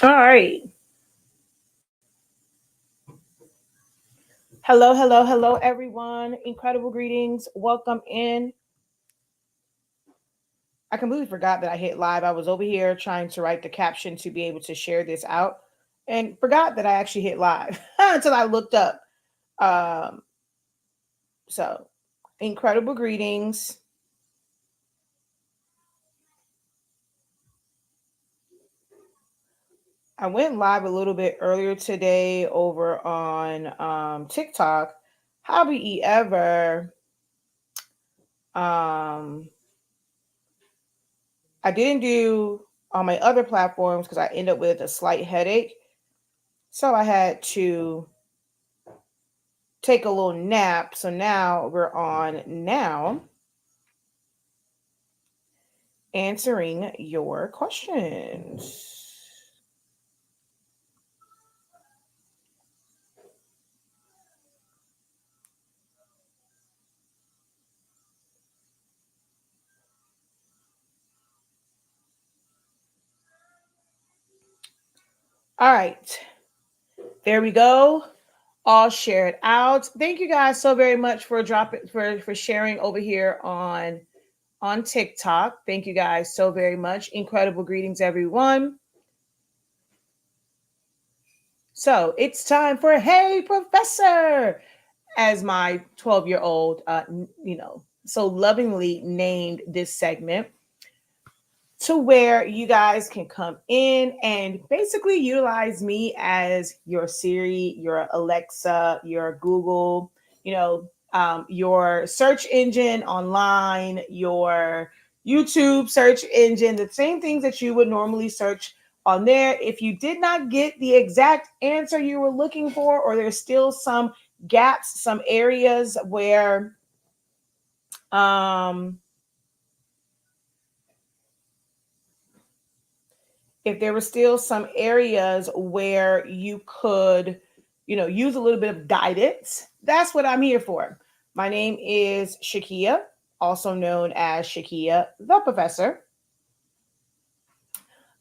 All right. Hello, hello, hello, everyone. Incredible greetings. Welcome in. I completely forgot that I hit live. I was over here trying to write the caption to be able to share this out and forgot that I actually hit live until I looked up. Um, so, incredible greetings. I went live a little bit earlier today over on TikTok. Hobby ever. Um, I didn't do on my other platforms because I end up with a slight headache. So I had to take a little nap. So now we're on now answering your questions. All right. There we go. All shared out. Thank you guys so very much for dropping for sharing over here on TikTok. Thank you guys so very much. Incredible greetings, everyone. So it's time for Hey Professor, as my 12-year-old, so lovingly named this segment, to where you guys can come in and basically utilize me as your Siri, your Alexa, your Google, your search engine online, your YouTube search engine, the same things that you would normally search on there. If you did not get the exact answer you were looking for, or there's still some gaps, some areas where if there were still some areas where you could, use a little bit of guidance, that's what I'm here for. My name is Shakia, also known as Shakia the Professor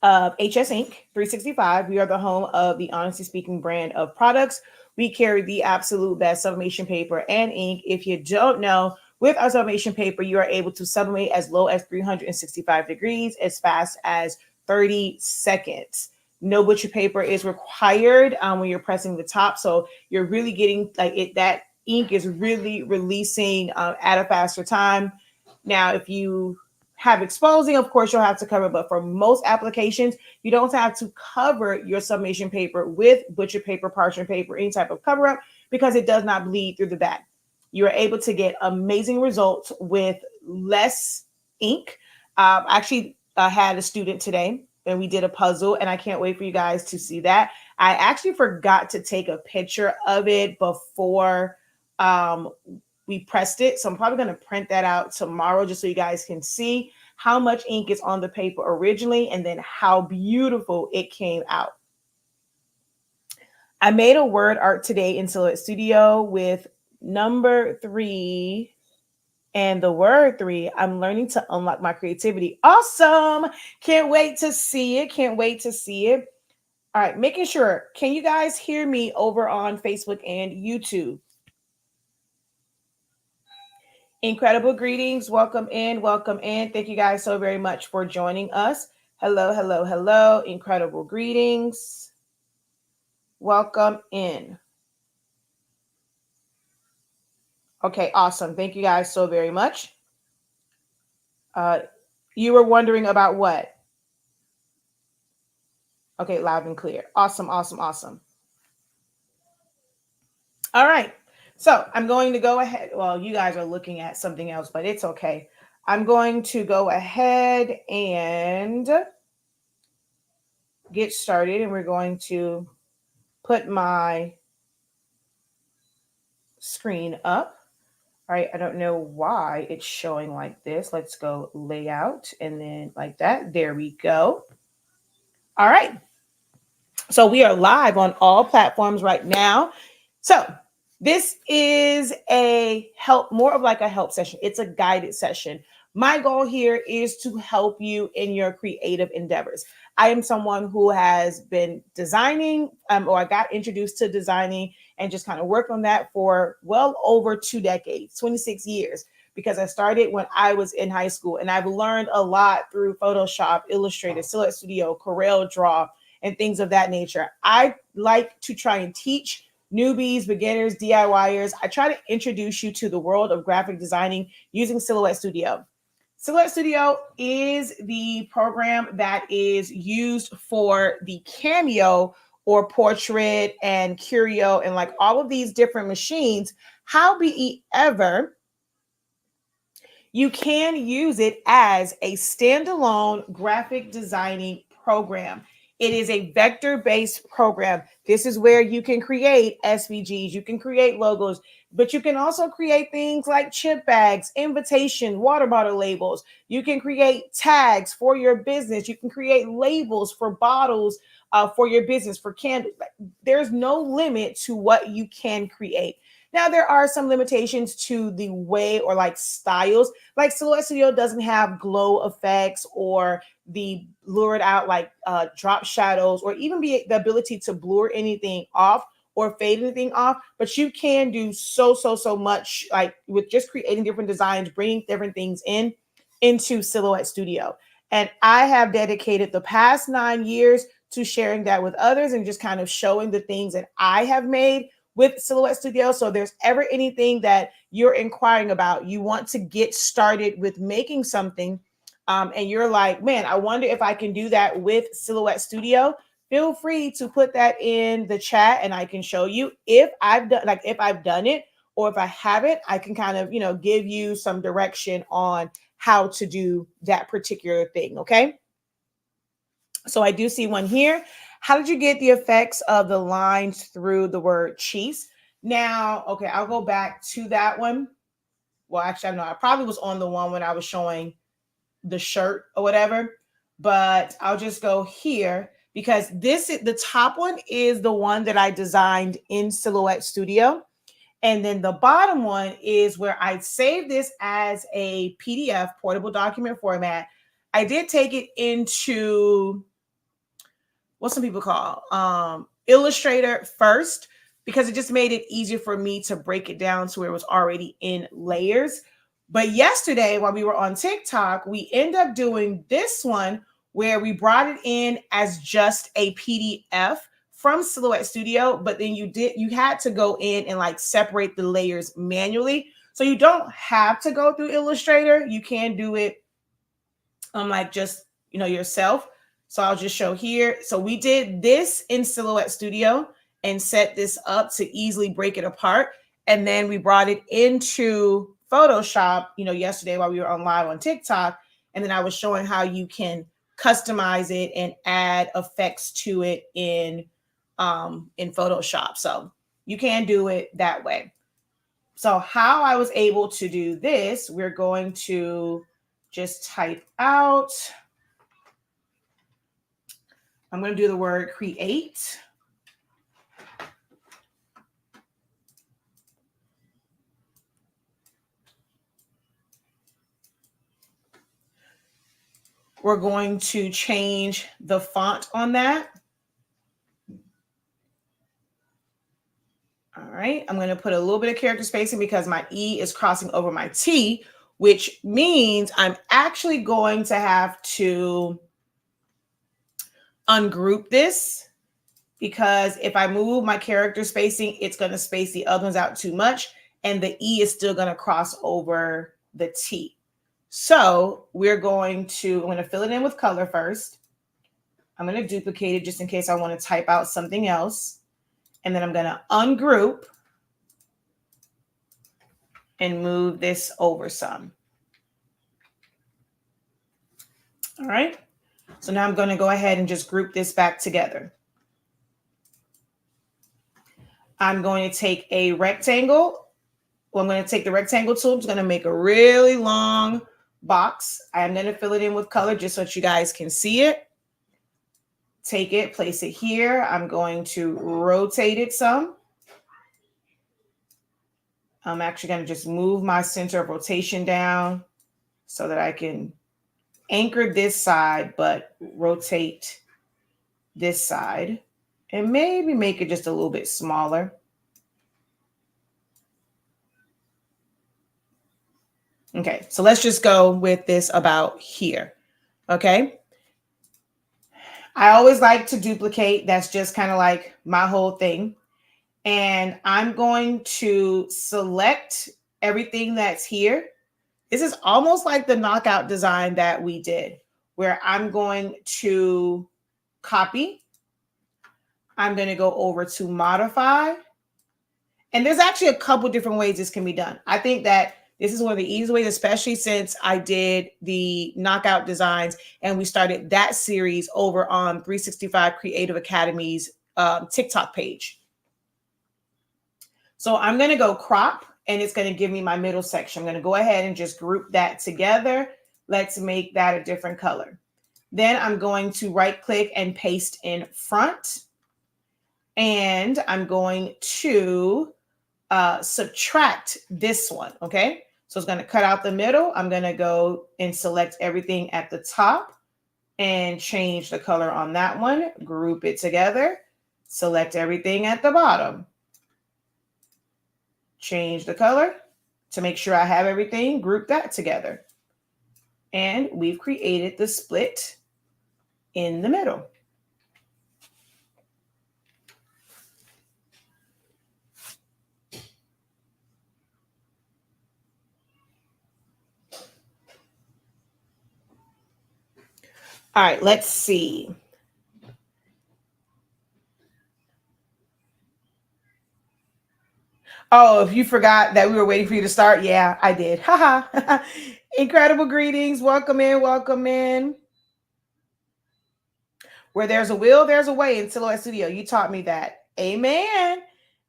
of HS Inc. 365. We are the home of the Honestly Speaking brand of products. We carry the absolute best sublimation paper and ink. If you don't know, with our sublimation paper, you are able to sublimate as low as 365 degrees, as fast as 30 seconds. No butcher paper is required when you're pressing the top. So you're really getting that ink is really releasing at a faster time. Now, if you have exposing, of course, you'll have to cover, but for most applications, you don't have to cover your sublimation paper with butcher paper, parchment paper, any type of cover up, because it does not bleed through the back. You are able to get amazing results with less ink. Actually, I had a student today and we did a puzzle, and I can't wait for you guys to see that. I actually forgot to take a picture of it before we pressed it. So I'm probably going to print that out tomorrow just so you guys can see how much ink is on the paper originally and then how beautiful it came out. I made a word art today in Silhouette Studio with number 3 and the word 3. I'm learning to unlock my creativity. Awesome. Can't wait to see it. Can't wait to see it. All right. Making sure. Can you guys hear me over on Facebook and YouTube? Incredible greetings. Welcome in. Welcome in. Thank you guys so very much for joining us. Hello, hello, hello. Incredible greetings. Welcome in. Okay, awesome. Thank you guys so very much. You were wondering about what? Okay, loud and clear. Awesome, awesome, awesome. All right. So I'm going to go ahead. Well, you guys are looking at something else, but it's okay. I'm going to go ahead and get started, and we're going to put my screen up. All right, I don't know why it's showing like this. Let's go layout and then like that. There we go. All right. So we are live on all platforms right now. So this is a help, more of like a help session. It's a guided session. My goal here is to help you in your creative endeavors. I am someone who has been designing, or I got introduced to designing and just kind of worked on that for well over 2 decades, 26 years, because I started when I was in high school, and I've learned a lot through Photoshop, Illustrator, Silhouette Studio, Corel Draw, and things of that nature. I like to try and teach newbies, beginners, DIYers. I try to introduce you to the world of graphic designing using Silhouette Studio. Silhouette Studio is the program that is used for the Cameo or Portrait and Curio and like all of these different machines. However, you can use it as a standalone graphic designing program. It is a vector-based program. This is where you can create SVGs, you can create logos, but you can also create things like chip bags, invitation, water bottle labels. You can create tags for your business. You can create labels for bottles for your business, for candles. There's no limit to what you can create. Now, there are some limitations to the way or like styles. Like Silhouette Studio doesn't have glow effects or the lured out like drop shadows, or even the ability to blur anything off or fade anything off. But you can do so much, like with just creating different designs, bringing different things into Silhouette Studio. And I have dedicated the past 9 years to sharing that with others and just kind of showing the things that I have made with Silhouette Studio. So if there's ever anything that you're inquiring about, you want to get started with making something, and you're like, man, I wonder if I can do that with Silhouette Studio, feel free to put that in the chat and I can show you. If I've done it, or if I haven't, I can kind of, give you some direction on how to do that particular thing. Okay. So I do see one here. How did you get the effects of the lines through the word cheese? Now, okay, I'll go back to that one. Well, actually, I know I probably was on the one when I was showing the shirt or whatever, but I'll just go here because the top one is the one that I designed in Silhouette Studio. And then the bottom one is where I saved this as a PDF, portable document format. I did take it into what some people call Illustrator first, because it just made it easier for me to break it down to where it was already in layers. But yesterday, while we were on TikTok, we ended up doing this one where we brought it in as just a PDF from Silhouette Studio, but then you had to go in and like separate the layers manually. So you don't have to go through Illustrator. You can do it like just, yourself. So I'll just show here. So we did this in Silhouette Studio and set this up to easily break it apart. And then we brought it into Photoshop, yesterday while we were on live on TikTok. And then I was showing how you can customize it and add effects to it in Photoshop. So you can do it that way. So how I was able to do this, we're going to just type out. I'm going to do the word create. We're going to change the font on that. All right, I'm going to put a little bit of character spacing because my E is crossing over my T, which means I'm actually going to have to ungroup this, because if I move my character spacing, it's going to space the other ones out too much, and the E is still going to cross over the T. So I'm going to fill it in with color first. I'm going to duplicate it just in case I want to type out something else. And then I'm going to ungroup and move this over some. All right. So now I'm going to go ahead and just group this back together. I'm going to take a rectangle. Well, I'm going to take the rectangle tool. I'm just going to make a really long box. I'm going to fill it in with color just so that you guys can see it. Take it, place it here. I'm going to rotate it some. I'm actually going to just move my center of rotation down so that I can anchor this side, but rotate this side and maybe make it just a little bit smaller. Okay, so let's just go with this about here. Okay. I always like to duplicate. That's just kind of like my whole thing. And I'm going to select everything that's here. This is almost like the knockout design that we did, where I'm going to copy. I'm going to go over to modify. And there's actually a couple different ways this can be done. I think that this is one of the easiest ways, especially since I did the knockout designs and we started that series over on 365 Creative Academy's TikTok page. So I'm going to go crop and it's going to give me my middle section. I'm going to go ahead and just group that together. Let's make that a different color. Then I'm going to right click and paste in front. And I'm going to subtract this one. Okay. So it's going to cut out the middle. I'm going to go and select everything at the top and change the color on that one. Group it together. Select everything at the bottom. Change the color to make sure I have everything. Group that together. And we've created the split in the middle. All right, let's see. Oh, if you forgot that we were waiting for you to start, yeah, I did. Haha. Incredible greetings. Welcome in, welcome in. Where there's a will, there's a way in Silhouette Studio. You taught me that. Amen.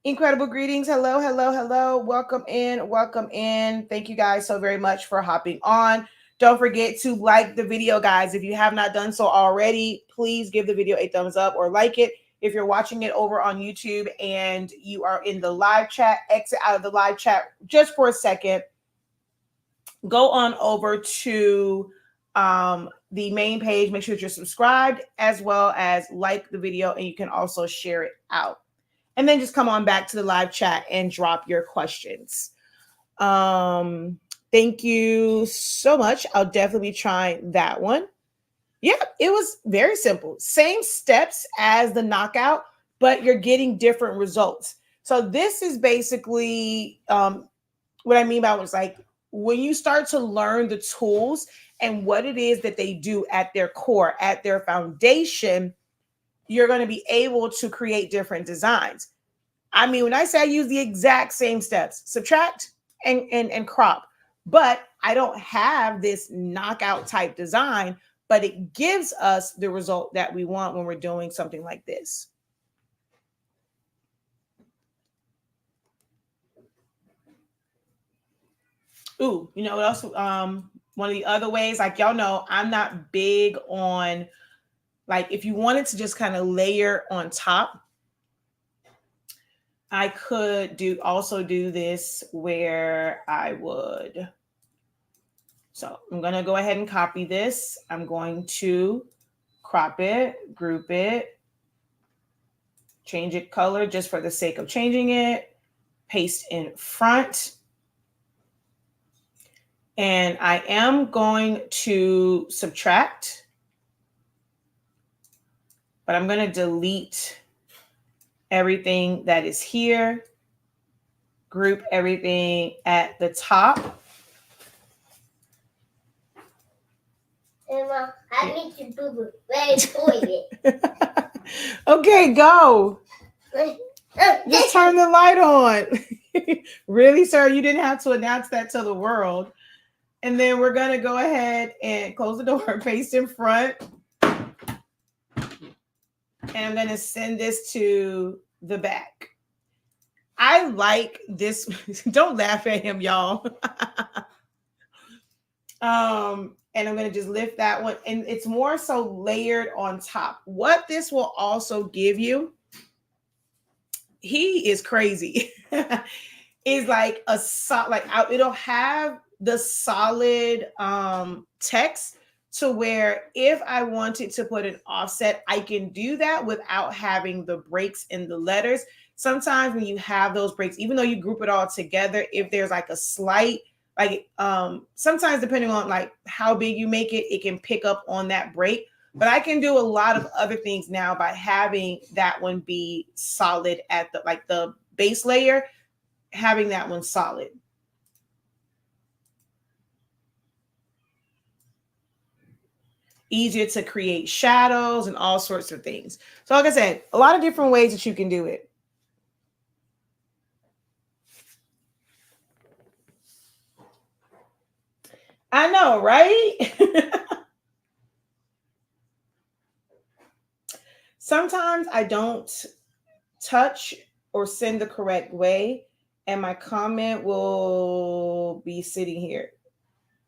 Incredible greetings. Hello, hello, hello. Welcome in, welcome in. Thank you guys so very much for hopping on. Don't forget to like the video, guys. If you have not done so already, please give the video a thumbs up or like it. If you're watching it over on YouTube and you are in the live chat, exit out of the live chat just for a second. Go on over to the main page. Make sure that you're subscribed as well as like the video, and you can also share it out. And then just come on back to the live chat and drop your questions. Thank you so much. I'll definitely be trying that one. Yeah, it was very simple. Same steps as the knockout, but you're getting different results. So this is basically what I mean by it was like when you start to learn the tools and what it is that they do at their core, at their foundation, you're going to be able to create different designs. I mean, when I say I use the exact same steps, subtract and crop, but I don't have this knockout type design, but it gives us the result that we want when we're doing something like this. Ooh, you know what else? One of the other ways, like y'all know, I'm not big on, like, if you wanted to just kind of layer on top, I could also do this where I would. So I'm going to go ahead and copy this. I'm going to crop it, group it, change it color just for the sake of changing it, paste in front. And I am going to subtract, but I'm going to delete everything that is here, group everything at the top. Emma, I need to boo-boo. Where's the toilet? Okay, go. Just turn the light on. Really, sir? You didn't have to announce that to the world. And then we're going to go ahead and close the door, paste in front. And I'm going to send this to the back. I like this. Don't laugh at him, y'all. And I'm going to just lift that one. And it's more so layered on top. What this will also give you, he is crazy, is like a solid, like it'll have the solid text, to where if I wanted to put an offset, I can do that without having the breaks in the letters. Sometimes when you have those breaks, even though you group it all together, if there's like a slight, like sometimes depending on like how big you make it, it can pick up on that break. But I can do a lot of other things now by having that one be solid at the like the base layer, having that one solid. Easier to create shadows and all sorts of things. So like I said, a lot of different ways that you can do it. I know, right? Sometimes I don't touch or send the correct way, and my comment will be sitting here.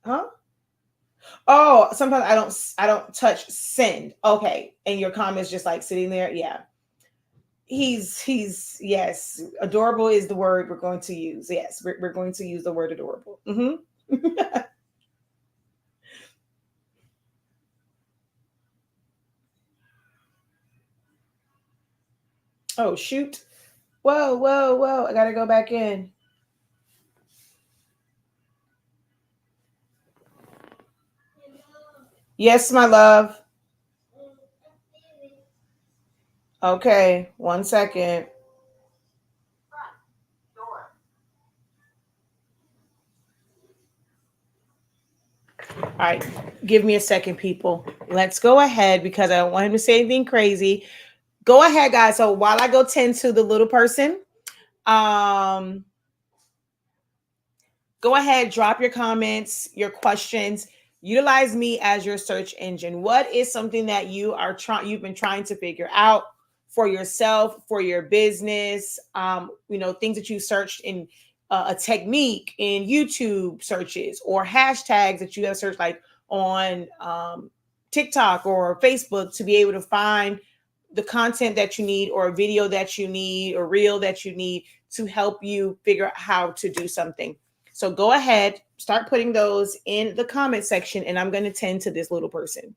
Huh? Oh, sometimes I don't touch send. Okay. And your comment's just like sitting there. Yeah. He's yes, adorable is the word we're going to use. Yes, we're going to use the word adorable. Oh shoot. Whoa, whoa, whoa. I gotta go back in. Yes, my love. Okay, 1 second. All right, give me a second, people. Let's go ahead because I don't want him to say anything crazy. Go ahead, guys. So while I go tend to the little person, um, go ahead, drop your comments, your questions. Utilize me as your search engine. What is something that you've been trying to figure out for yourself, for your business? Things that you searched in a technique in YouTube searches or hashtags that you have searched like on TikTok or Facebook to be able to find the content that you need or a video that you need or reel that you need to help you figure out how to do something. So go ahead, start putting those in the comment section, and I'm going to tend to this little person.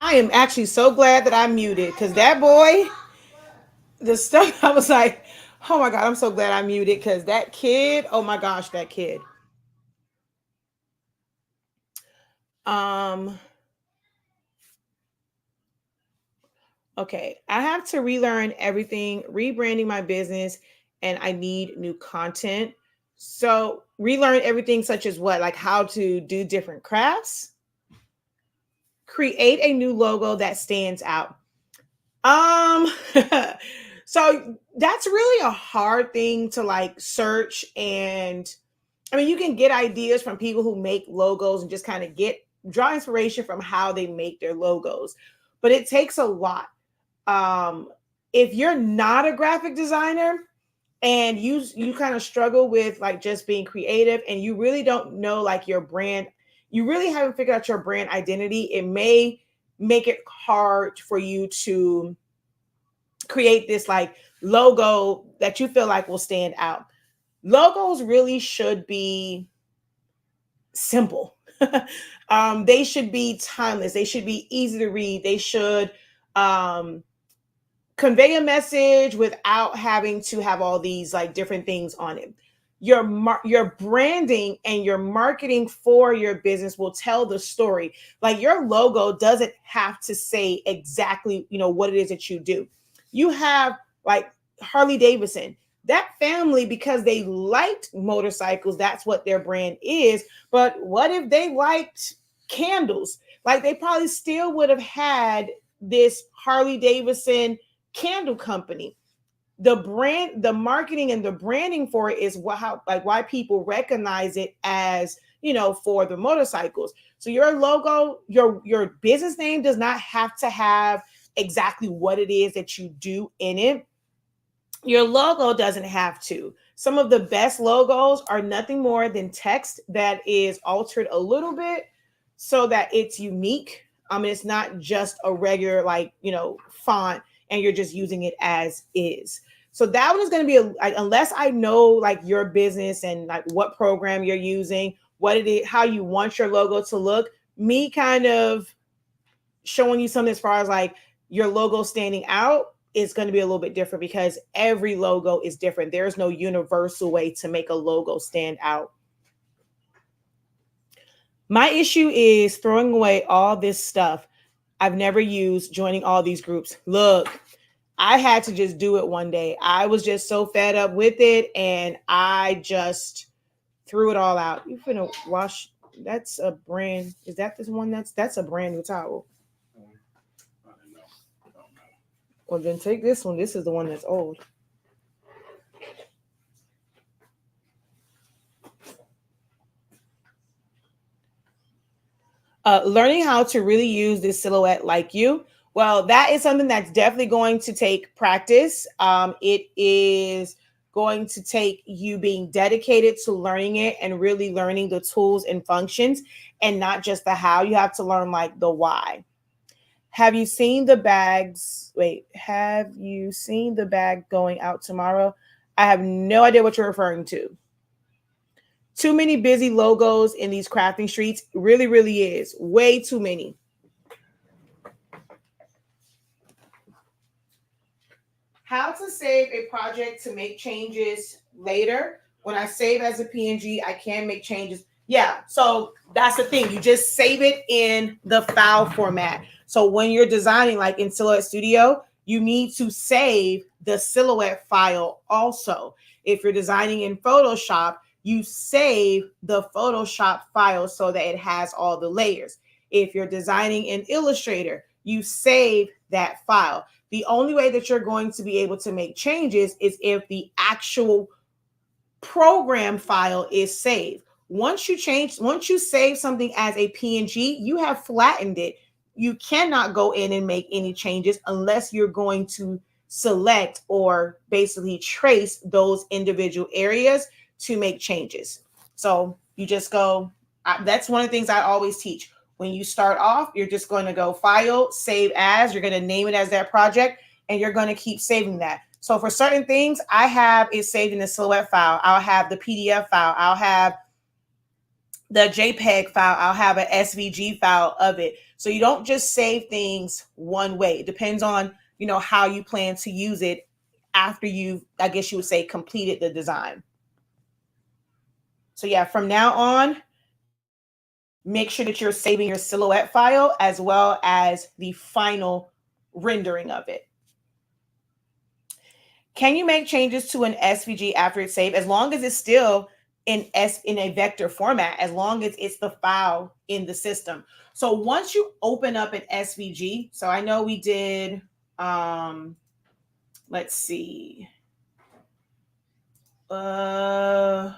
I am actually so glad that I muted because that boy, the stuff, I was like, oh my God, I'm so glad I muted because that kid, oh my gosh, that kid. Um, Okay, I have to relearn everything, rebranding my business, and I need new content. So, relearn everything, such as what? Like how to do different crafts, create a new logo that stands out. Um, so that's really a hard thing to like search. And I mean, you can get ideas from people who make logos and just kind of draw inspiration from how they make their logos, but it takes a lot. um if you're not a graphic designer and you kind of struggle with like just being creative and you really don't know like your brand, you really haven't figured out your brand identity, it may make it hard for you to create this like logo that you feel like will stand out. Logos really should be simple. They should be timeless, they should be easy to read, they should um convey a message without having to have all these like different things on it. Your branding and your marketing for your business will tell the story. Like your logo doesn't have to say exactly, what it is that you do. You have like Harley Davidson, that family, because they liked motorcycles, that's what their brand is. But what if they liked candles? Like they probably still would have had this Harley Davidson candle company. The brand, the marketing and the branding for it is why people recognize it as, for the motorcycles. So your logo, your business name does not have to have exactly what it is that you do in it. Your logo doesn't have to. Some of the best logos are nothing more than text that is altered a little bit so that it's unique. It's not just a regular font and you're just using it as is. So that one is going to be unless I know like your business and like what program you're using, what it is, how you want your logo to look. Me kind of showing you something as far as like your logo standing out is going to be a little bit different because every logo is different. There's no universal way to make a logo stand out. My issue is throwing away all this stuff I've never used, joining all these groups. Look, I had to just do it one day. I was just so fed up with it and I just threw it all out. You finna wash. That's a brand. Is that this one? That's a brand new towel. Well, then take this one. This is the one that's old. Learning how to really use this silhouette like you. Well, that is something that's definitely going to take practice. It is going to take you being dedicated to learning it and really learning the tools and functions and not just the how. You have to learn like the why. Have you seen the bags? Wait, have you seen the bag going out tomorrow? I have no idea what you're referring to. Too many busy logos in these crafting streets. Really, really is. Way too many. How to save a project to make changes later. When I save as a PNG, I can make changes. Yeah, so that's the thing. You just save it in the file format. So when you're designing, like in Silhouette Studio, you need to save the Silhouette file also. If you're designing in Photoshop, you save the Photoshop file so that it has all the layers. If you're designing in Illustrator, you save that file. The only way that you're going to be able to make changes is if the actual program file is saved. Once you save something as a PNG, you have flattened it. You cannot go in and make any changes unless you're going to select or basically trace those individual areas to make changes. So you just go, that's one of the things I always teach. When you start off, you're just going to go file, save as, you're going to name it as that project, and you're going to keep saving that. So for certain things, I have it saved in the Silhouette file. I'll have the PDF file. I'll have the JPEG file. I'll have an SVG file of it. So you don't just save things one way. It depends on, how you plan to use it after you've, I guess you would say, completed the design. So yeah, from now on, make sure that you're saving your Silhouette file as well as the final rendering of it. Can you make changes to an SVG after it's saved? As long as it's still in a vector format, as long as it's the file in the system. So once you open up an SVG, so I know we did, let's see. What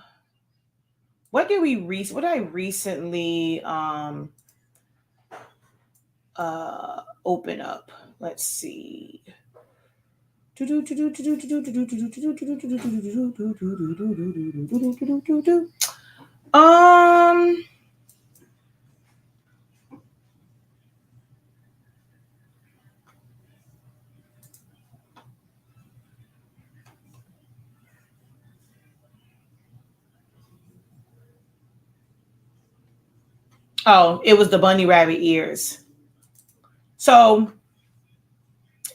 did I recently open up? Let's see. Oh, it was the bunny rabbit ears. So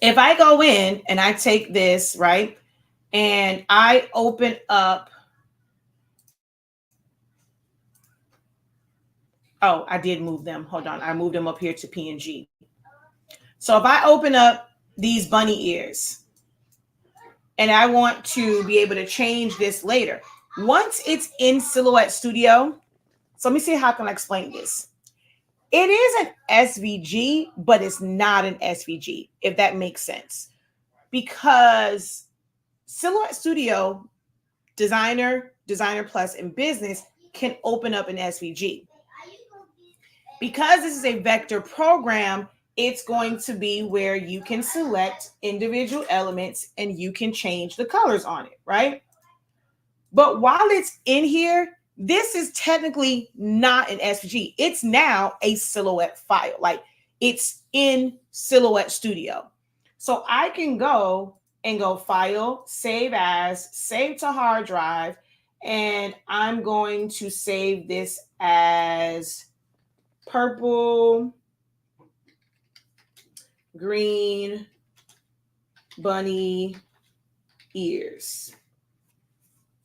if I go in and I take this, right, and I open up, oh, I did move them. Hold on. I moved them up here to PNG. So if I open up these bunny ears and I want to be able to change this later, once it's in Silhouette Studio, so let me see how I can explain this. It is an SVG, but it's not an SVG, if that makes sense. Because Silhouette Studio, Designer, Designer Plus, and Business can open up an SVG. Because this is a vector program, it's going to be where you can select individual elements and you can change the colors on it, right? But while it's in here, this is technically not an SVG. It's now a Silhouette file. Like, it's in Silhouette Studio. So I can go and go File, Save As, Save to Hard Drive, and I'm going to save this as purple, green, bunny ears.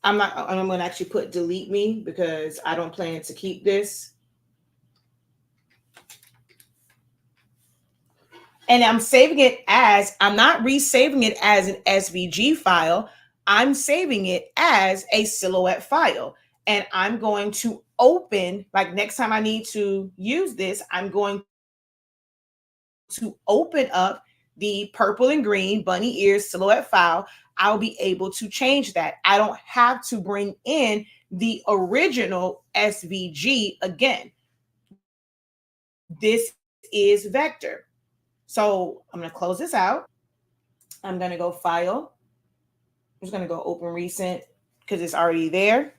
I'm going to actually put delete me because I don't plan to keep this. And I'm saving it as, I'm not resaving it as an SVG file. I'm saving it as a Silhouette file. And I'm going to open, like next time I need to use this, I'm going to open up the purple and green bunny ears Silhouette file. I'll be able to change that. I don't have to bring in the original SVG again. This is vector. So I'm going to close this out. I'm going to go File. I'm just going to go Open Recent because it's already there.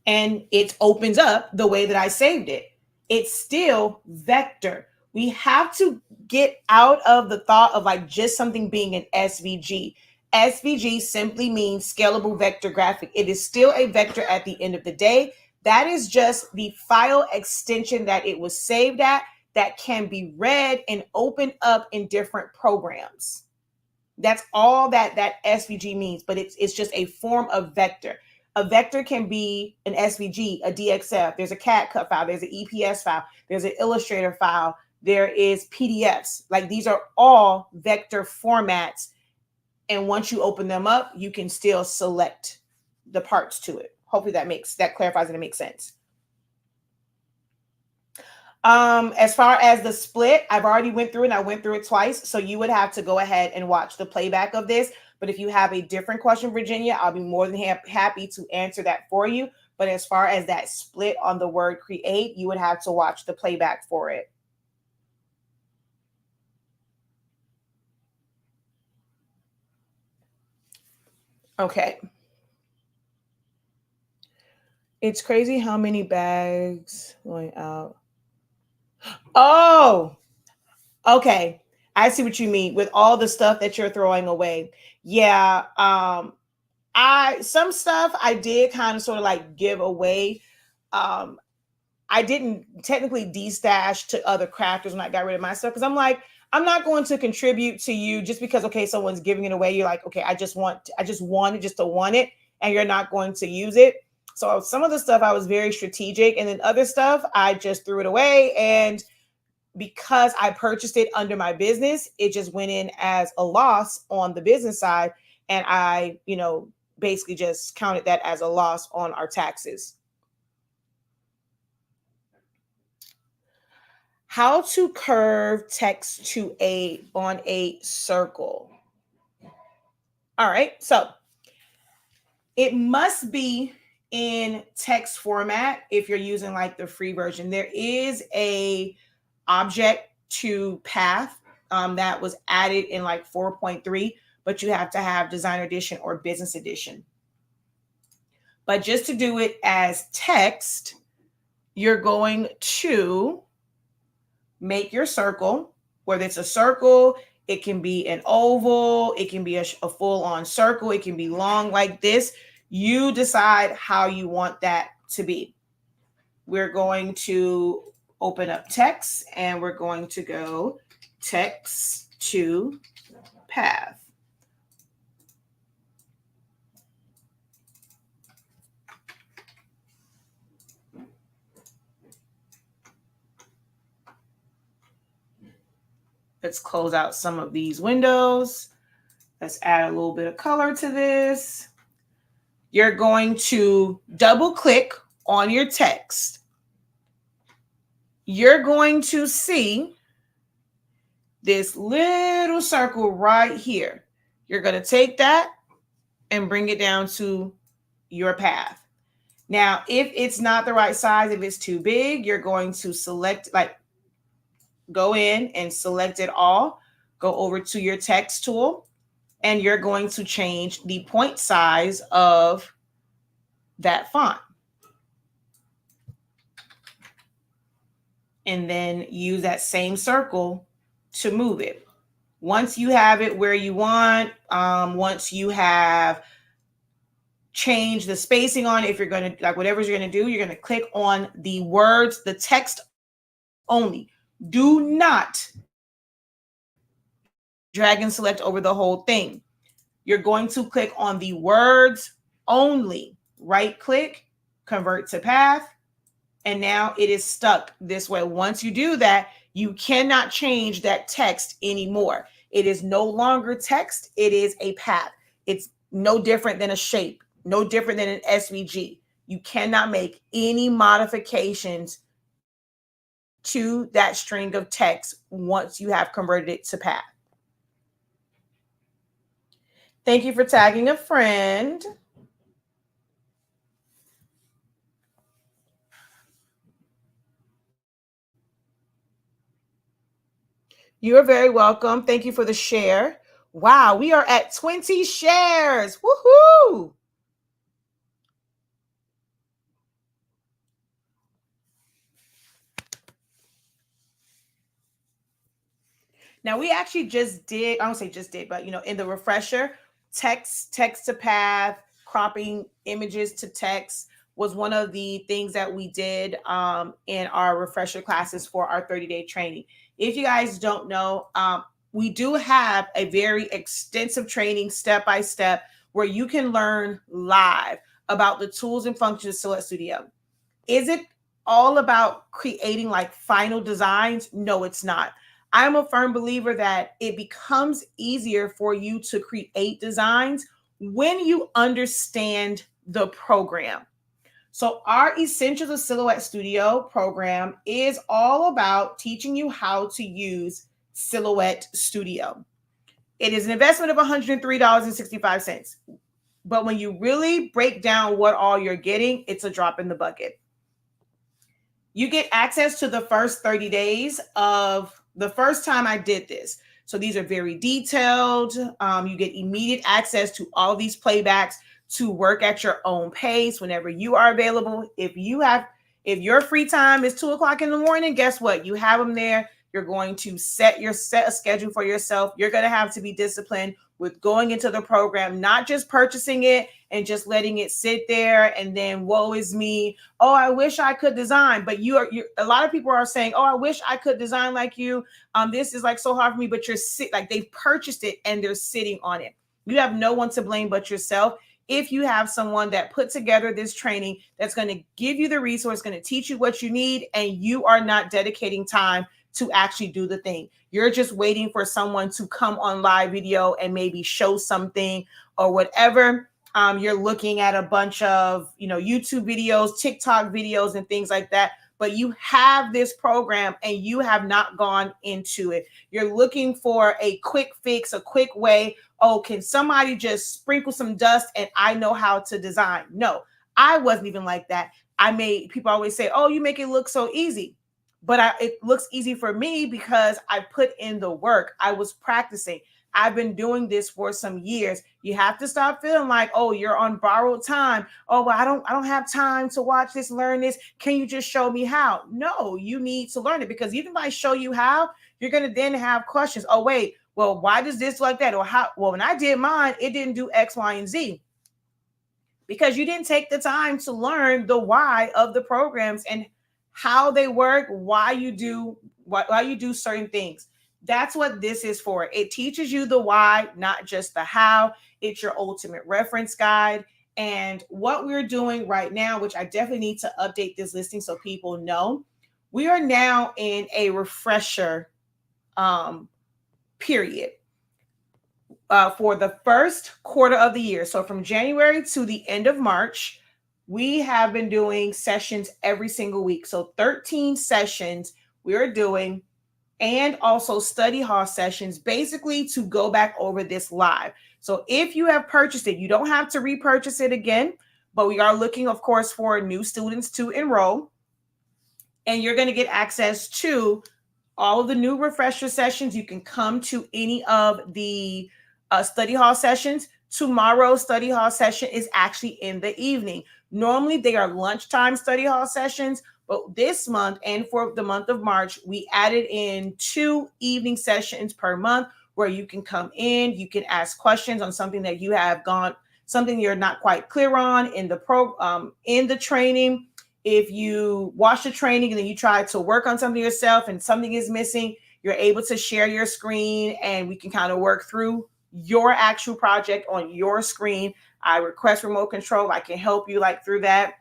And it opens up the way that I saved it. It's still vector. We have to get out of the thought of like just something being an SVG. SVG simply means scalable vector graphic. It is still a vector at the end of the day. That is just the file extension that it was saved at that can be read and opened up in different programs. That's all that SVG means, but it's just a form of vector. A vector can be an SVG, a DXF, there's a CAD cut file, there's an EPS file, there's an Illustrator file, there is PDFs. Like, these are all vector formats. And once you open them up, you can still select the parts to it. Hopefully that clarifies and it makes sense. As far as the split, I've already went through it and I went through it twice. So you would have to go ahead and watch the playback of this. But if you have a different question, Virginia, I'll be more than happy to answer that for you. But as far as that split on the word create, you would have to watch the playback for it. Okay. It's crazy how many bags going out. Oh, okay. I see what you mean with all the stuff that you're throwing away. Yeah. Some stuff I did kind of sort of like give away. I didn't technically destash to other crafters when I got rid of my stuff because I'm like, I'm not going to contribute to you just because, okay, someone's giving it away. You're like, okay, I just want it just to want it, and you're not going to use it. So some of the stuff I was very strategic, and then other stuff I just threw it away. And because I purchased it under my business, it just went in as a loss on the business side. And I, basically just counted that as a loss on our taxes. How to curve text on a circle. All right, so it must be in text format if you're using like the free version. There is a object to path that was added in like 4.3, but you have to have Designer Edition or Business Edition. But just to do it as text, you're going to make your circle, whether it's a circle, it can be an oval, it can be a full-on circle, it can be long like this. You decide how you want that to be. We're going to open up text and we're going to go text to path. Let's close out some of these windows. Let's add a little bit of color to this. You're going to double click on your text. You're going to see this little circle right here. You're going to take that and bring it down to your path. Now, if it's not the right size, if it's too big, you're going to select, go in and select it all. Go over to your text tool, and you're going to change the point size of that font. And then use that same circle to move it. Once you have it where you want, once you have changed the spacing on it, if you're going to, whatever you're going to do, you're going to click on the words, the text only. Do not drag and select over the whole thing. You're going to click on the words only. Right click, convert to path, and now it is stuck this way. Once you do that, you cannot change that text anymore. It is no longer text. It is a path. It's no different than a shape, no different than an SVG. You cannot make any modifications to that string of text once you have converted it to path. Thank you for tagging a friend. You're very welcome. Thank you for the share. Wow, we are at 20 shares. Woohoo! Now we actually just did, I don't say just did, but in the refresher, text to path, cropping images to text was one of the things that we did in our refresher classes for our 30-day training. If you guys don't know, we do have a very extensive training step-by-step where you can learn live about the tools and functions of Silhouette Studio. Is it all about creating final designs? No, it's not. I'm a firm believer that it becomes easier for you to create designs when you understand the program. So our Essentials of Silhouette Studio program is all about teaching you how to use Silhouette Studio. It is an investment of $103.65. But when you really break down what all you're getting, it's a drop in the bucket. You get access to the first 30 days of the first time I did this. So these are very detailed. You get immediate access to all these playbacks to work at your own pace whenever you are available. If your free time is 2:00 in the morning, guess what? You have them there. You're going to set a schedule for yourself. You're going to have to be disciplined with going into the program, not just purchasing it and just letting it sit there and then woe is me. Oh, I wish I could design. But a lot of people are saying, oh, I wish I could design like you. This is so hard for me, but they've purchased it and they're sitting on it. You have no one to blame but yourself. if you have someone that put together this training that's going to give you the resource, going to teach you what you need, and you are not dedicating time to actually do the thing. You're just waiting for someone to come on live video and maybe show something or whatever. You're looking at a bunch of, YouTube videos, TikTok videos, and things like that. But you have this program and you have not gone into it. You're looking for a quick fix, a quick way. Oh, can somebody just sprinkle some dust and I know how to design? No, I wasn't even like that. People always say, oh, you make it look so easy. But it looks easy for me because I put in the work. I was practicing. I've been doing this for some years. You have to stop feeling like, oh, you're on borrowed time. Oh, well, I don't have time to watch this, learn this. Can you just show me how? No, you need to learn it, because even if I show you how, you're going to then have questions. Oh, wait, well, why does this like that? Or how? Well, when I did mine, it didn't do X, Y, and Z. Because you didn't take the time to learn the why of the programs and how they work, why you do certain things. That's what this is for. It teaches you the why, not just the how. It's your ultimate reference guide. And what we're doing right now, which I definitely need to update this listing so people know, we are now in a refresher period for the first quarter of the year. So from January to the end of March, we have been doing sessions every single week. So 13 sessions we're doing, and also study hall sessions, basically to go back over this live. So if you have purchased it, you don't have to repurchase it again, but we are looking, of course, for new students to enroll. And you're going to get access to all of the new refresher sessions. You can come to any of the study hall sessions. Tomorrow's study hall session is actually in the evening. Normally, they are lunchtime study hall sessions, but this month and for the month of March, we added in 2 evening sessions per month where you can come in, you can ask questions on something that you have something you're not quite clear on in the training. If you watch the training and then you try to work on something yourself and something is missing, you're able to share your screen and we can kind of work through your actual project on your screen. I request remote control. I can help you through that.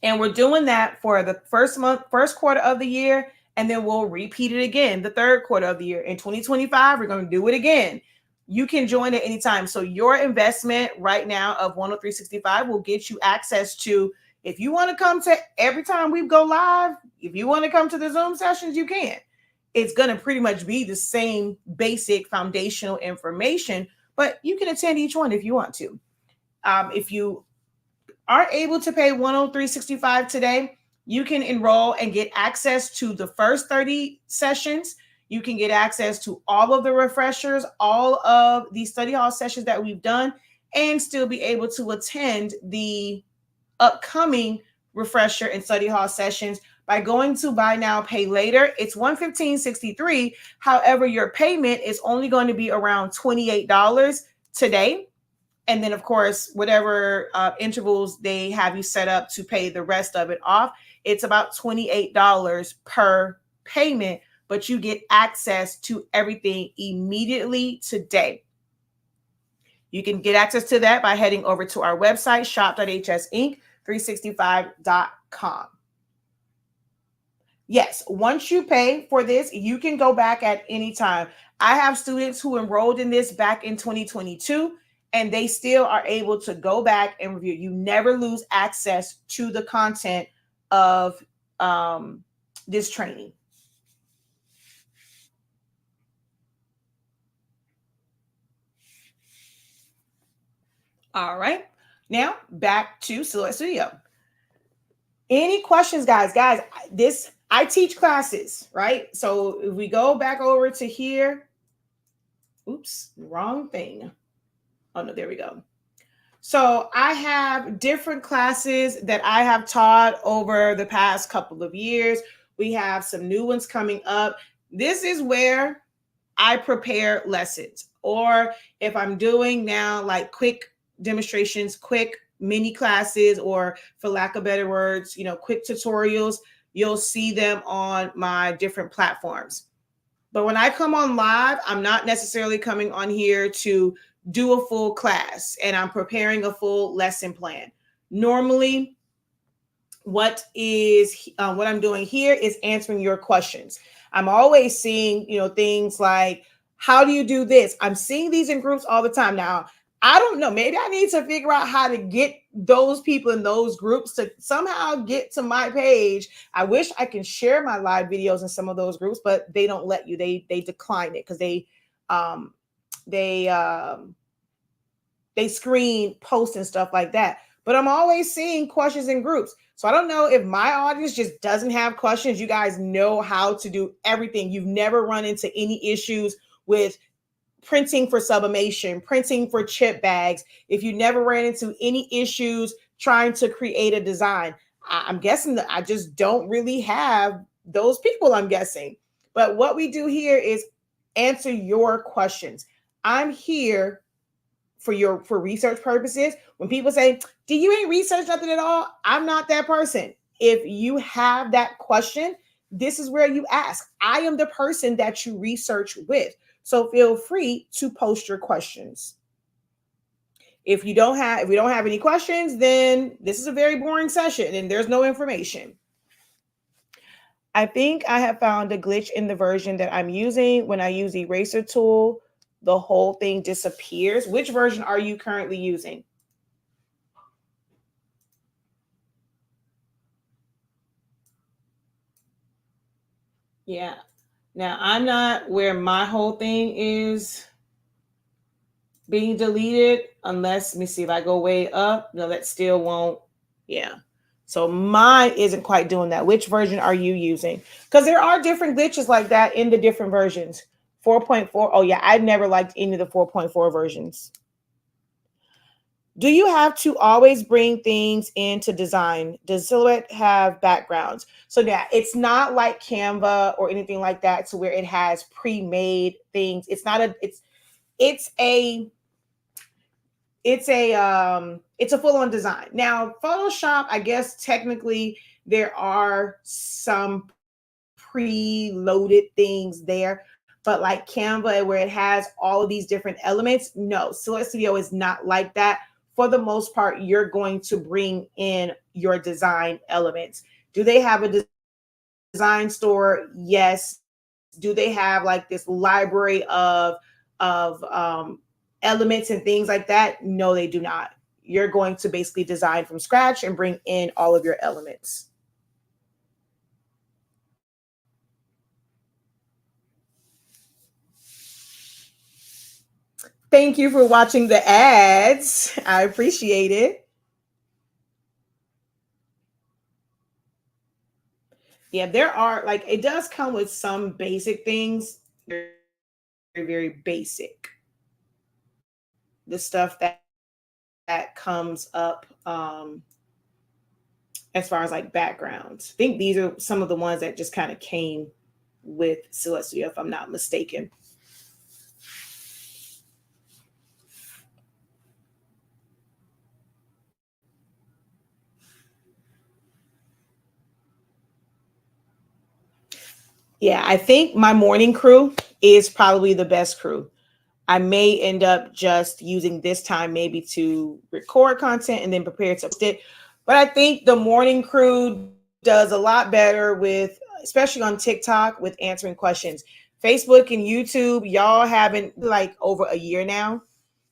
And we're doing that for the first quarter of the year, and then we'll repeat it again the third quarter of the year. In 2025, we're going to do it again. You can join at any time. So your investment right now of 10365 will get you access to, if you want to come to every time we go live, if you want to come to the Zoom sessions, you can. It's going to pretty much be the same basic foundational information, but you can attend each one if you want to. If you are able to pay $103.65 today, you can enroll and get access to the first 30 sessions. You can get access to all of the refreshers, all of the study hall sessions that we've done, and still be able to attend the upcoming refresher and study hall sessions by going to buy now, pay later. It's $115.63. However, your payment is only going to be around $28 today. And then, of course, whatever intervals they have you set up to pay the rest of it off, it's about $28 per payment, but you get access to everything immediately today. You can get access to that by heading over to our website, shop.hsink365.com. Yes, once you pay for this, you can go back at any time. I have students who enrolled in this back in 2022, and they still are able to go back and review. You never lose access to the content of this training. All right, now back to Silhouette Studio. Any questions, guys? Guys, I teach classes, right? So if we go back over to here, oops, wrong thing. Oh no, there we go. So I have different classes that I have taught over the past couple of years. We have some new ones coming up. This is where I prepare lessons, or if I'm doing now like quick demonstrations, quick mini classes, or for lack of better words, quick tutorials, you'll see them on my different platforms. But when I come on live, I'm not necessarily coming on here to do a full class and I'm preparing a full lesson plan. Normally, what I'm doing here is answering your questions. I'm always seeing, things like, how do you do this? I'm seeing these in groups all the time. Now, I don't know, maybe I need to figure out how to get those people in those groups to somehow get to my page. I wish I can share my live videos in some of those groups, but they don't let you. They decline it because um they they screen posts and stuff like that. But I'm always seeing questions in groups. So I don't know if my audience just doesn't have questions. You guys know how to do everything. You've never run into any issues with printing for sublimation, printing for chip bags. If you never ran into any issues trying to create a design, I'm guessing that I just don't really have those people, I'm guessing. But what we do here is answer your questions. I'm here for research purposes. When people say, do you ain't research nothing at all? I'm not that person. If you have that question, this is where you ask. I am the person that you research with. So feel free to post your questions. If we don't have any questions, then this is a very boring session and there's no information. I think I have found a glitch in the version that I'm using. When I use the eraser tool, the whole thing disappears. Which version are you currently using? Yeah. Now, I'm not where my whole thing is being deleted unless, let me see, if I go way up. No, that still won't. Yeah. So mine isn't quite doing that. Which version are you using? Because there are different glitches like that in the different versions. 4.4. Oh, yeah. I've never liked any of the 4.4 versions. Do you have to always bring things into design? Does Silhouette have backgrounds? So yeah, it's not like Canva or anything like that to where it has pre-made things. It's not a, it's a it's a full-on design. Now, Photoshop, I guess technically there are some pre-loaded things there, but like Canva, where it has all of these different elements, no, Silhouette Studio is not like that. For the most part, you're going to bring in your design elements. Do they have a design store? Yes. Do they have like this library of elements and things like that? No, they do not. You're going to basically design from scratch and bring in all of your elements. Thank you for watching the ads. I appreciate it. Yeah, there are, like, it does come with some basic things. Very, very basic. The stuff that comes up as far as like backgrounds. I think these are some of the ones that just kind of came with Silhouette Studio, if I'm not mistaken. Yeah, I think my morning crew is probably the best crew. I may end up just using this time maybe to record content and then prepare to post it. But I think the morning crew does a lot better with, especially on TikTok, with answering questions. Facebook and YouTube, y'all haven't like over a year now.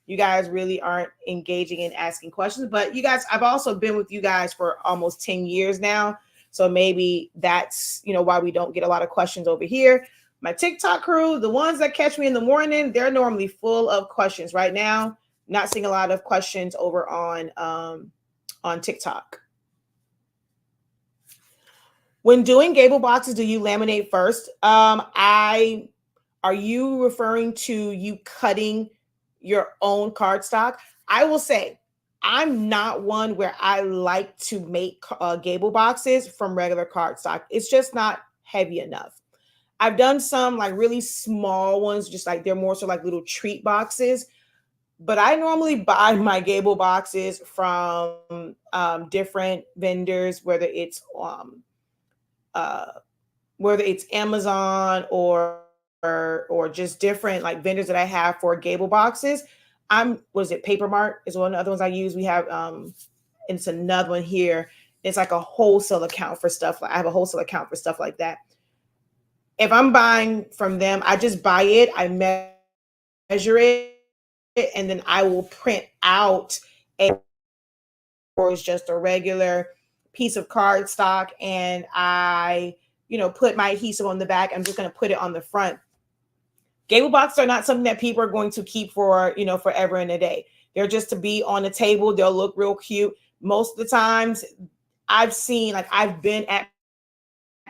You guys really aren't engaging in asking questions, but you guys, I've also been with you guys for almost 10 years now. So maybe that's, why we don't get a lot of questions over here. My TikTok crew, the ones that catch me in the morning, they're normally full of questions. Right now, not seeing a lot of questions over on TikTok. When doing gable boxes, do you laminate first? Are you referring to you cutting your own cardstock? I will say I'm not one where I like to make gable boxes from regular cardstock. It's just not heavy enough. I've done some like really small ones, just like they're more so like little treat boxes. But I normally buy my gable boxes from different vendors, uh, whether it's Amazon or just different like vendors that I have for gable boxes. Was it Paper Mart is one of the other ones I use. We have it's another one here. It's like a wholesale account for stuff. I have a wholesale account for stuff like that. If I'm buying from them, I just buy it, I measure it, and then I will print out a, or it's just a regular piece of cardstock, and I, put my adhesive on the back. I'm just going to put it on the front. Gable boxes are not something that people are going to keep for, forever and a day. They're just to be on the table. They'll look real cute. Most of the times I've been at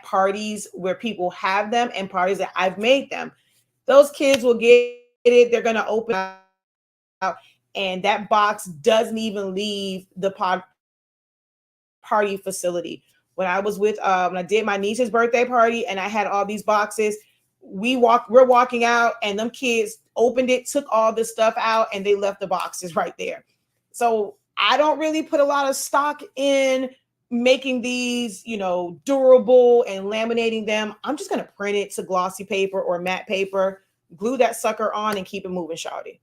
parties where people have them and parties that I've made them. Those kids will get it. They're going to open out, and that box doesn't even leave the party facility. When I was when I did my niece's birthday party and I had all these boxes, we're walking out and them kids opened it, took all the stuff out, and they left the boxes right there. So I don't really put a lot of stock in making these, durable and laminating them. I'm just going to print it to glossy paper or matte paper, glue that sucker on, and keep it moving, shawty.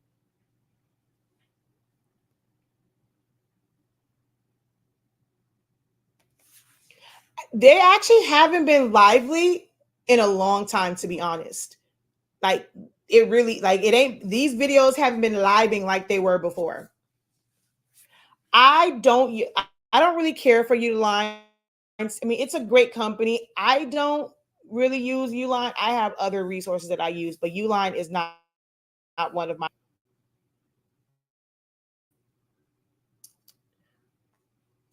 They actually haven't been lively in a long time, to be honest. Like it really, it ain't, these videos haven't been living like they were before. I don't really care for Uline. I mean, it's a great company. I don't really use Uline. I have other resources that I use, but Uline is not one of my.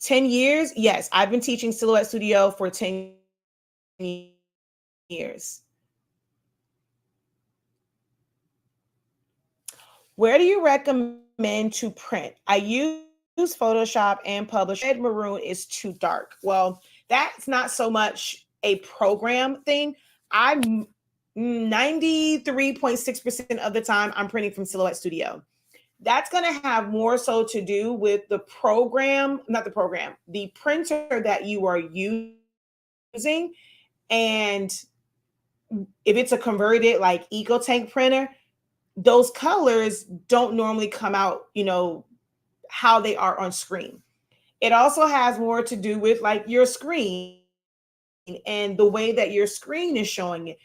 10 years? Yes, I've been teaching Silhouette Studio for 10 years. Where do you recommend to print? I use Photoshop and Publish. Red maroon is too dark. Well, that's not so much a program thing. I'm 93.6% of the time I'm printing from Silhouette Studio. That's going to have more so to do with the program, not the program, the printer that you are using. And if it's a converted like EcoTank printer, those colors don't normally come out, how they are on screen. It also has more to do with like your screen and the way that your screen is showing it.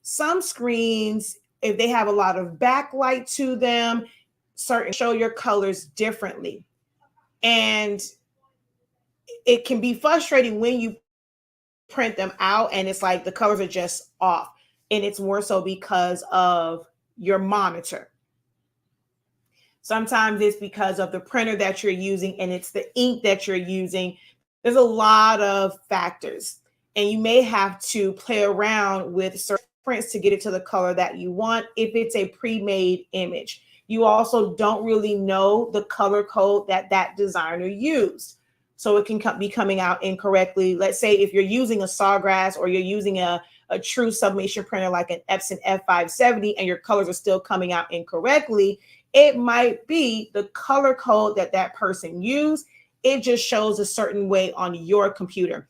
Some screens, if they have a lot of backlight to them, certain show your colors differently. And it can be frustrating when you print them out and it's like the colors are just off. And it's more so because of your monitor. Sometimes it's because of the printer that you're using and it's the ink that you're using. There's a lot of factors, and you may have to play around with certain prints to get it to the color that you want if it's a pre-made image. You also don't really know the color code that designer used. So it can be coming out incorrectly. Let's say if you're using a Sawgrass or you're using a true sublimation printer like an Epson F570 and your colors are still coming out incorrectly, it might be the color code that person used. It just shows a certain way on your computer.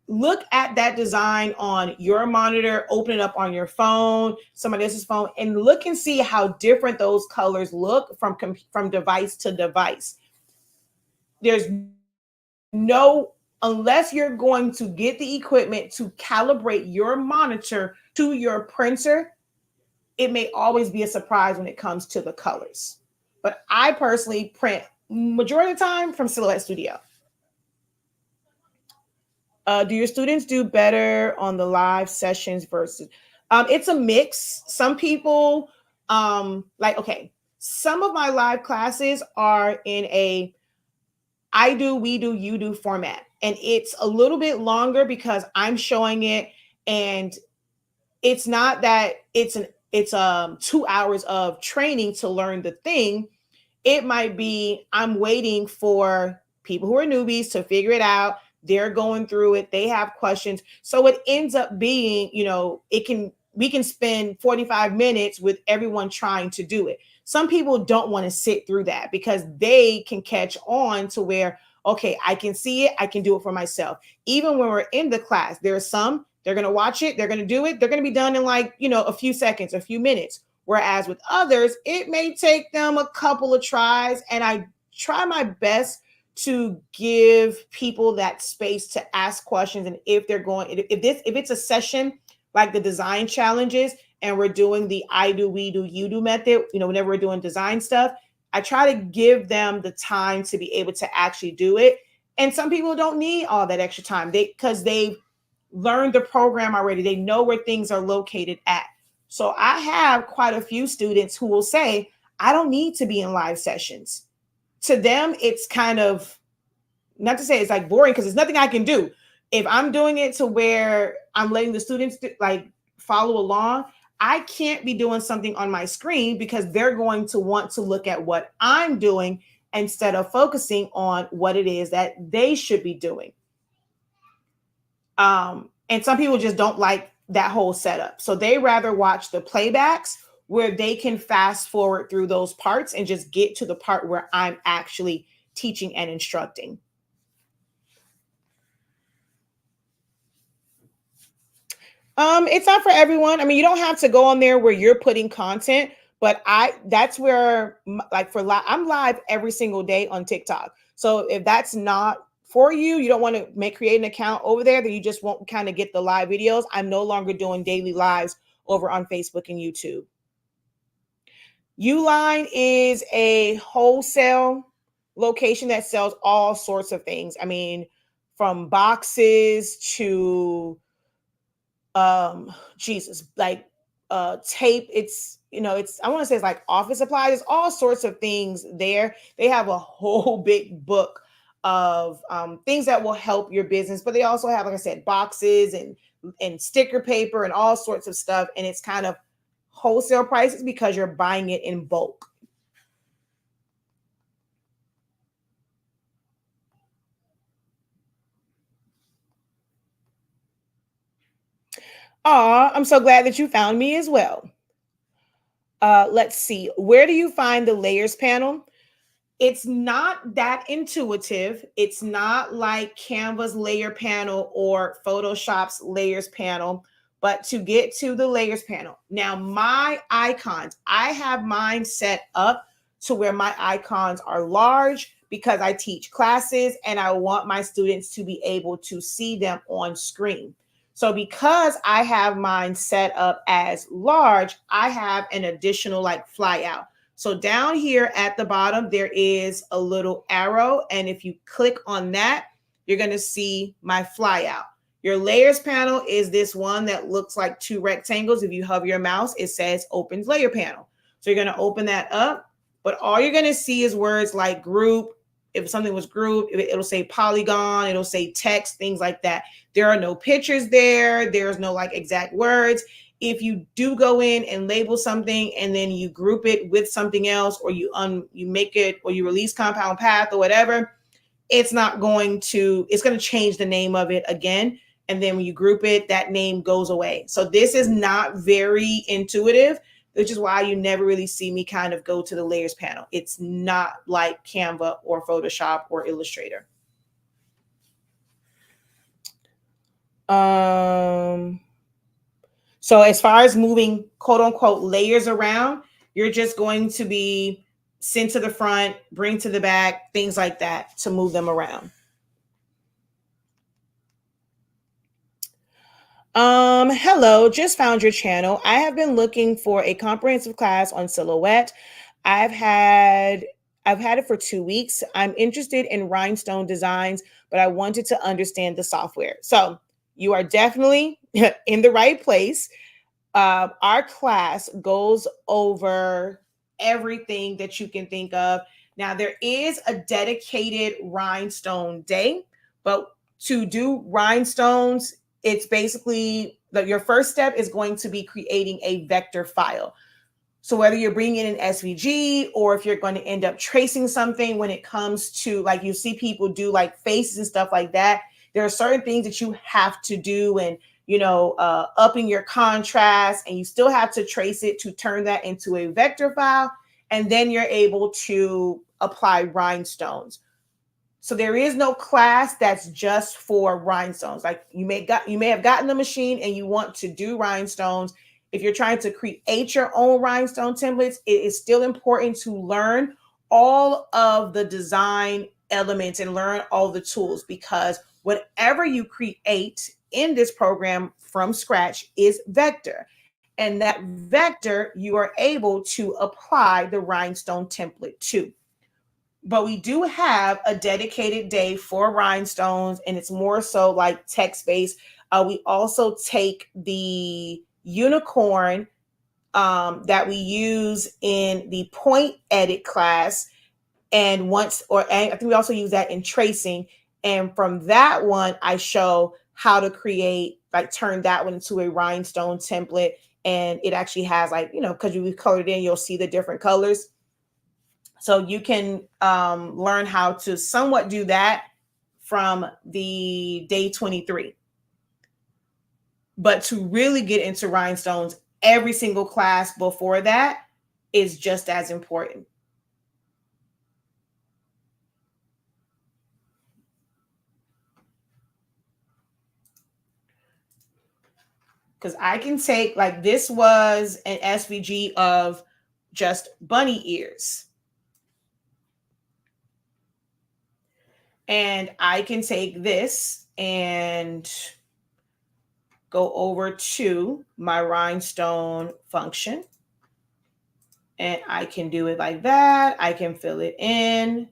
Look at that design on your monitor, open it up on your phone, somebody else's phone, and look and see how different those colors look from device to device. There's no, unless you're going to get the equipment to calibrate your monitor to your printer, it may always be a surprise when it comes to the colors. But I personally print majority of the time from Silhouette Studio. Do your students do better on the live sessions versus? It's a mix. Some people, some of my live classes are in a I do, we do, you do format. And it's a little bit longer because I'm showing it, and it's not that it's 2 hours of training to learn the thing. It might be I'm waiting for people who are newbies to figure it out. They're going through it. They have questions. So it ends up being, we can spend 45 minutes with everyone trying to do it. Some people don't want to sit through that because they can catch on to where, okay, I can see it. I can do it for myself. Even when we're in the class, there are some, they're going to watch it. They're going to do it. They're going to be done in a few seconds, a few minutes. Whereas with others, it may take them a couple of tries, and I try my best to give people that space to ask questions. And if they're going, if it's a session like the design challenges, and we're doing the I do, we do, you do method, whenever we're doing design stuff, I try to give them the time to be able to actually do it. And some people don't need all that extra time because they've learned the program already. They know where things are located at. So I have quite a few students who will say, I don't need to be in live sessions. To them, it's kind of, not to say it's like boring, because there's nothing I can do. If I'm doing it to where I'm letting the students like follow along, I can't be doing something on my screen because they're going to want to look at what I'm doing instead of focusing on what it is that they should be doing. And some people just don't like that whole setup. So they rather watch the playbacks where they can fast forward through those parts and just get to the part where I'm actually teaching and instructing. It's not for everyone. I mean, you don't have to go on there where you're putting content, but that's where, like, I'm live every single day on TikTok. So if that's not for you, you don't want to create an account over there, that you just won't kind of get the live videos. I'm no longer doing daily lives over on Facebook and YouTube. Uline is a wholesale location that sells all sorts of things. I mean, from boxes to like tape. It's I want to say it's like office supplies. There's all sorts of things there. They have a whole big book of things that will help your business, but they also have, like I said, boxes and sticker paper and all sorts of stuff. And it's kind of wholesale prices because you're buying it in bulk. I'm so glad that you found me as well. Let's see. Where do you find the layers panel? It's not that intuitive. It's not like Canva's layer panel or Photoshop's layers panel. But to get to the layers panel, now my icons, I have mine set up to where my icons are large because I teach classes and I want my students to be able to see them on screen. So because I have mine set up as large, I have an additional like flyout. So down here at the bottom, there is a little arrow. And if you click on that, you're going to see my flyout. Your layers panel is this one that looks like two rectangles. If you hover your mouse, it says opens layer panel. So you're going to open that up. But all you're going to see is words like group. If something was grouped, it'll say polygon, it'll say text, things like that. There are no pictures there. There's no like exact words. If you do go in and label something and then you group it with something else, or you make it, or you release compound path or whatever, it's going to change the name of it again. And then when you group it, that name goes away. So this is not very intuitive, which is why you never really see me kind of go to the layers panel. It's not like Canva or Photoshop or Illustrator. So as far as moving quote unquote layers around, you're just going to be send to the front, bring to the back, things like that to move them around. Hello, just found your channel. I have been looking for a comprehensive class on Silhouette. I've had it for 2 weeks. I'm interested in rhinestone designs, but I wanted to understand the software. So you are definitely in the right place. Our class goes over everything that you can think of. Now, there is a dedicated rhinestone day, but to do rhinestones, it's basically your first step is going to be creating a vector file. So whether you're bringing in an SVG or if you're going to end up tracing something, when it comes to, like, you see people do like faces and stuff like that, there are certain things that you have to do, and upping your contrast, and you still have to trace it to turn that into a vector file, and then you're able to apply rhinestones. So there is no class that's just for rhinestones. Like you may have gotten the machine and you want to do rhinestones. if you're trying to create your own rhinestone templates, it is still important to learn all of the design elements and learn all the tools, because whatever you create in this program from scratch is vector. And that vector you are able to apply the rhinestone template to. But we do have a dedicated day for rhinestones, and it's more so like text-based. We also take the unicorn that we use in the point edit class, and I think we also use that in tracing. And from that one, I show how to create, like turn that one into a rhinestone template. And it actually has like, because we colored in, you'll see the different colors. So you can learn how to somewhat do that from the day 23. But to really get into rhinestones, every single class before that is just as important. Because I can take, like, this was an SVG of just bunny ears. And I can take this and go over to my rhinestone function. And I can do it like that. I can fill it in.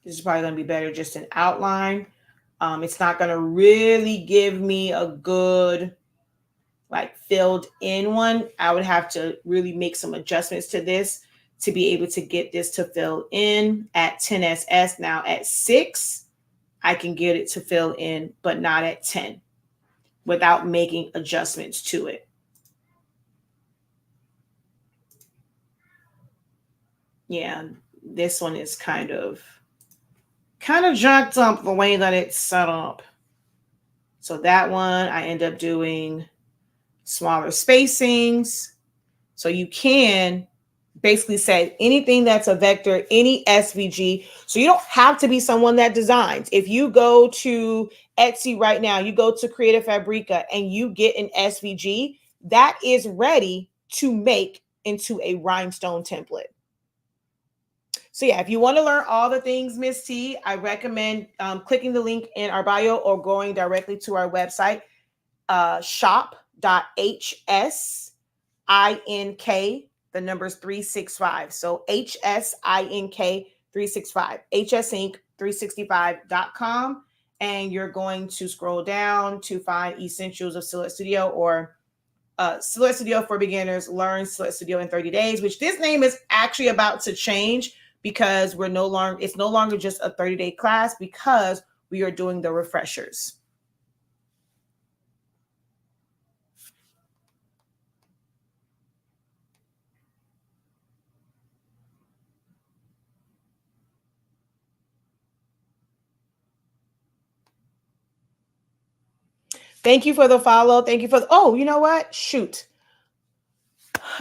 This is probably going to be better just an outline. It's not going to really give me a good, like, filled in one. I would have to really make some adjustments to this to be able to get this to fill in at 10 SS. Now at 6, I can get it to fill in, but not at 10 without making adjustments to it. Yeah, this one is kind of jacked up the way that it's set up. So that one, I end up doing smaller spacings. So you can basically say anything that's a vector, any SVG. So you don't have to be someone that designs. If you go to Etsy right now, you go to Creative Fabrica and you get an SVG, that is ready to make into a rhinestone template. So yeah, if you want to learn all the things Miss T, I recommend clicking the link in our bio or going directly to our website, shop.hsink, the numbers 365. So HSINK 365, hsink365.com. And you're going to scroll down to find Essentials of Silhouette Studio, or Silhouette Studio for Beginners, Learn Silhouette Studio in 30 days, which this name is actually about to change, because it's no longer just a 30-day class, because we are doing the refreshers. Thank you for the follow. Thank you for oh, you know what? Shoot.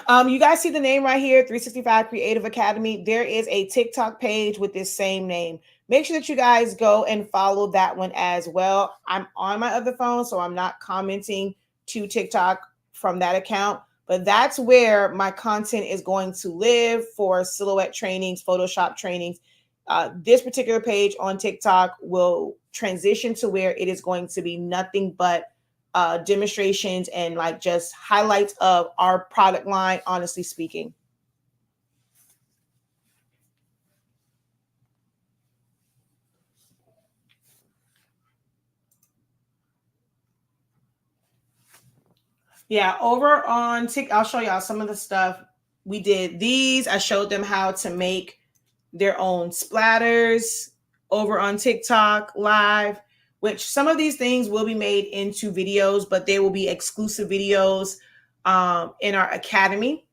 You guys see the name right here, 365 Creative Academy. There is a TikTok page with this same name. Make sure that you guys go and follow that one as well. I'm on my other phone, so I'm not commenting to TikTok from that account, but that's where my content is going to live for silhouette trainings, Photoshop trainings. This particular page on TikTok will transition to where it is going to be nothing but demonstrations and like just highlights of our product line, honestly speaking. Yeah, over on TikTok, I'll show y'all some of the stuff we did. These, I showed them how to make their own splatters over on TikTok live, which some of these things will be made into videos, but they will be exclusive videos in our academy.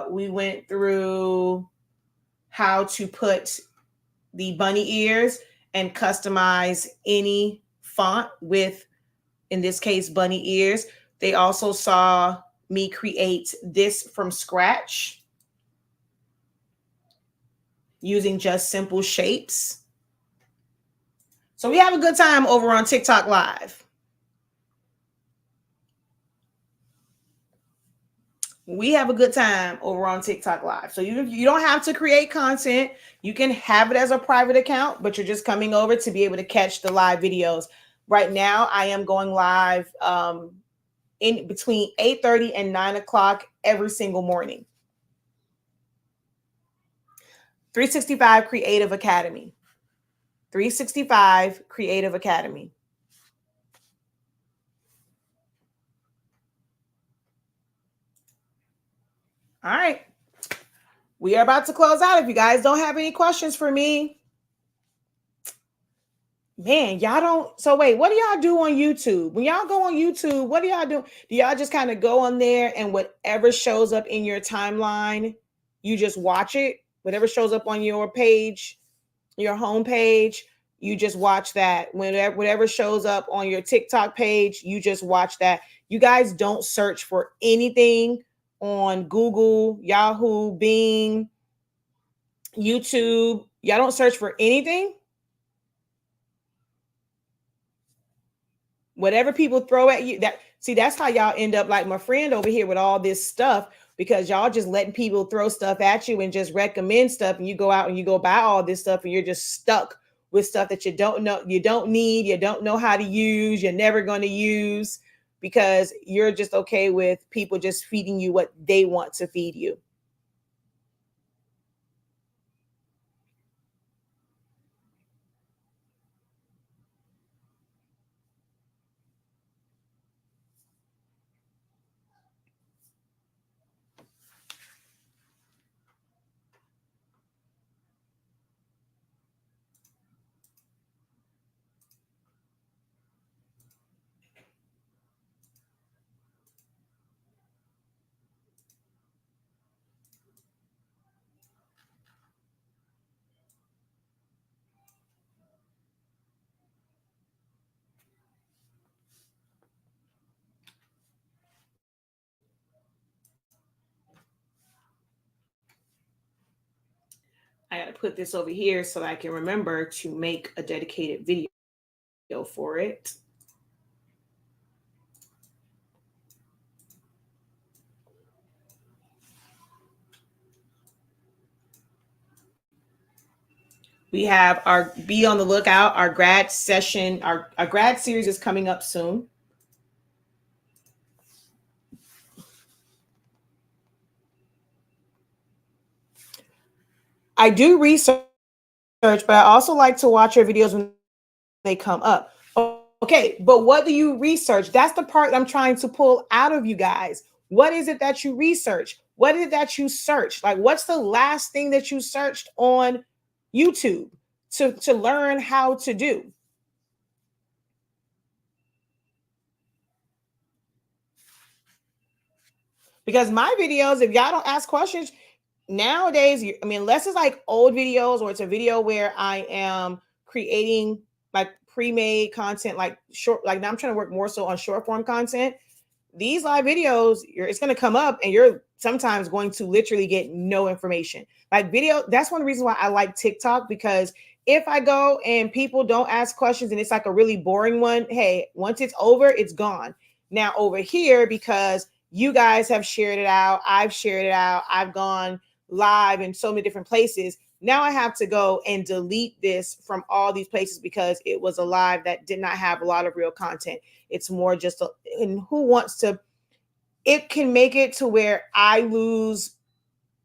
We went through how to put the bunny ears and customize any font with, in this case, bunny ears. They also saw me create this from scratch. using just simple shapes. So we have a good time over on TikTok Live. We have a good time over on TikTok Live. So you don't have to create content. You can have it as a private account, but you're just coming over to be able to catch the live videos. Right now, I am going live in between 8:30 and 9 o'clock every single morning. 365 Creative Academy. 365 Creative Academy. All right. We are about to close out. If you guys don't have any questions for me, man, y'all don't. So wait, what do y'all do on YouTube? When y'all go on YouTube, what do y'all do? Do y'all just kind of go on there and whatever shows up in your timeline, you just watch it? Whatever shows up on your page, your home page, you just watch that. Whatever shows up on your TikTok page, you just watch that. You guys don't search for anything on Google, Yahoo, Bing, YouTube. Y'all don't search for anything. Whatever people throw at you, that's how y'all end up like my friend over here with all this stuff, because y'all just letting people throw stuff at you and just recommend stuff, and you go out and you go buy all this stuff and you're just stuck with stuff that you don't know, you don't need, you don't know how to use, you're never going to use, because you're just okay with people just feeding you what they want to feed you. I got to put this over here so that I can remember to make a dedicated video for it. We have be on the lookout. Our grad session, our grad series is coming up soon. I do research, but I also like to watch your videos when they come up. Okay, but what do you research? That's the part I'm trying to pull out of you guys. What is it that you research? What is it that you search? Like, what's the last thing that you searched on YouTube to learn how to do? Because my videos, if y'all don't ask questions, nowadays, I mean, unless it's like old videos or it's a video where I am creating like pre-made content, like short, like now I'm trying to work more so on short form content. These live videos, it's going to come up and you're sometimes going to literally get no information. Like video, that's one of the reasons why I like TikTok, because if I go and people don't ask questions and it's like a really boring one, hey, once it's over, it's gone. Now over here, because you guys have shared it out, I've shared it out, I've gone live in so many different places. Now I have to go and delete this from all these places because it was a live that did not have a lot of real content. It's more just and who wants to, it can make it to where I lose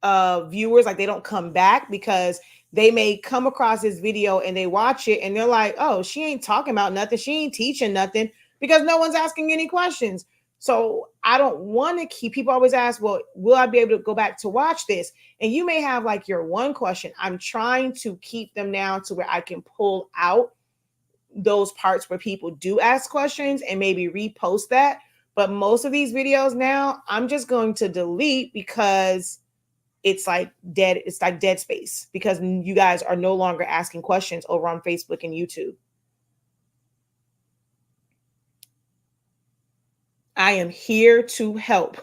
viewers, like they don't come back because they may come across this video and they watch it and they're like, oh, she ain't talking about nothing. She ain't teaching nothing, because no one's asking any questions. So I don't want to keep, people always ask, well, will I be able to go back to watch this? And you may have like your one question. I'm trying to keep them down to where I can pull out those parts where people do ask questions and maybe repost that. But most of these videos now, I'm just going to delete because it's like dead. It's like dead space because you guys are no longer asking questions over on Facebook and YouTube. I am here to help.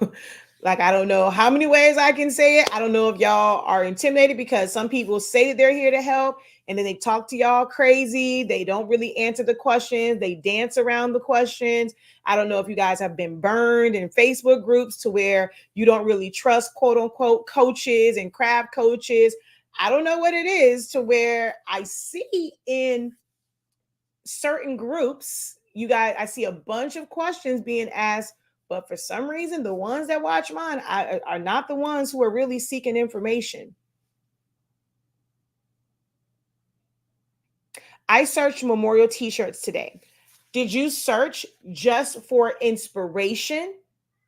Like, I don't know how many ways I can say it. I don't know if y'all are intimidated because some people say that they're here to help and then they talk to y'all crazy. They don't really answer the questions. They dance around the questions. I don't know if you guys have been burned in Facebook groups to where you don't really trust quote unquote coaches and craft coaches. I don't know what it is to where I see in certain groups, you guys, I see a bunch of questions being asked, but for some reason, the ones that watch mine are not the ones who are really seeking information. I searched memorial t-shirts today. Did you search just for inspiration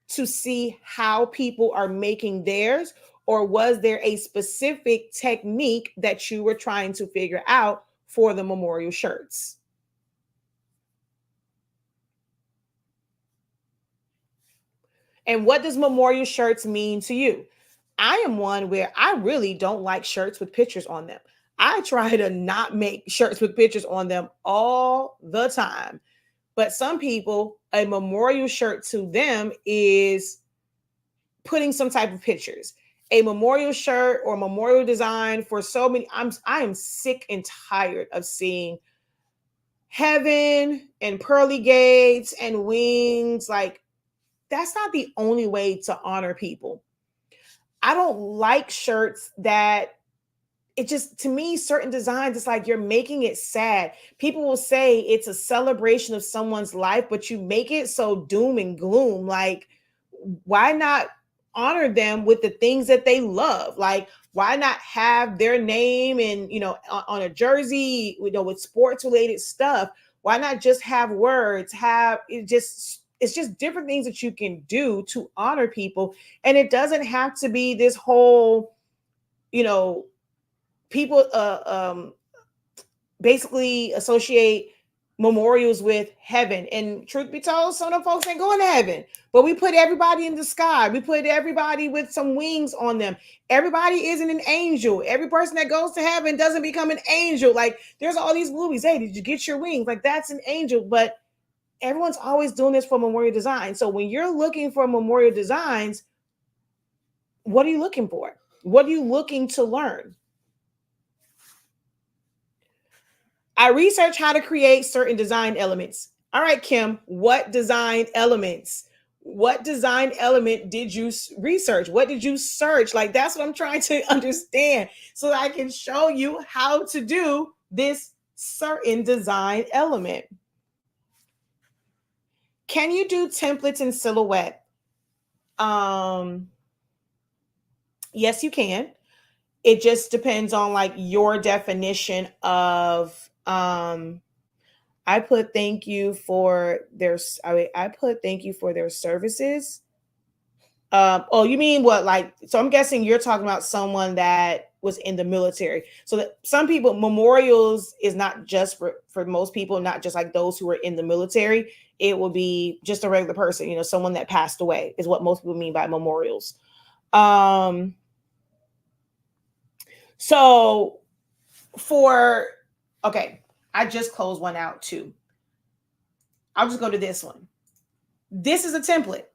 to see how people are making theirs? Or was there a specific technique that you were trying to figure out for the memorial shirts? And what does memorial shirts mean to you? I am one where I really don't like shirts with pictures on them. I try to not make shirts with pictures on them all the time. But some people, a memorial shirt to them is putting some type of pictures. A memorial shirt or memorial design for so many. I am sick and tired of seeing heaven and pearly gates and wings. Like, that's not the only way to honor people. I don't like shirts that it just, to me, certain designs, it's like you're making it sad. People will say it's a celebration of someone's life, but you make it so doom and gloom. Like, why not honor them with the things that they love? Like, why not have their name and, on a jersey, with sports related stuff? Why not just have words, it's just different things that you can do to honor people. And it doesn't have to be this whole, people basically associate memorials with heaven. And truth be told, some of the folks ain't going to heaven, but we put everybody in the sky. We put everybody with some wings on them. Everybody isn't an angel. Every person that goes to heaven doesn't become an angel. Like, there's all these movies. Hey, did you get your wings? Like, that's an angel. But everyone's always doing this for memorial design. So when you're looking for memorial designs, what are you looking for? What are you looking to learn? I researched how to create certain design elements. All right, Kim, what design elements? What design element did you research? What did you search? Like, that's what I'm trying to understand so that I can show you how to do this certain design element. Can you do templates in Silhouette? Yes, you can. It just depends on like your definition of I put thank you for their services. Oh, you mean what? Like, so I'm guessing you're talking about someone that was in the military. So that some people, memorials is not just for most people, not just like those who are in the military. It will be just a regular person, someone that passed away is what most people mean by memorials. So okay, I just closed one out too. I'll just go to this one. This is a template.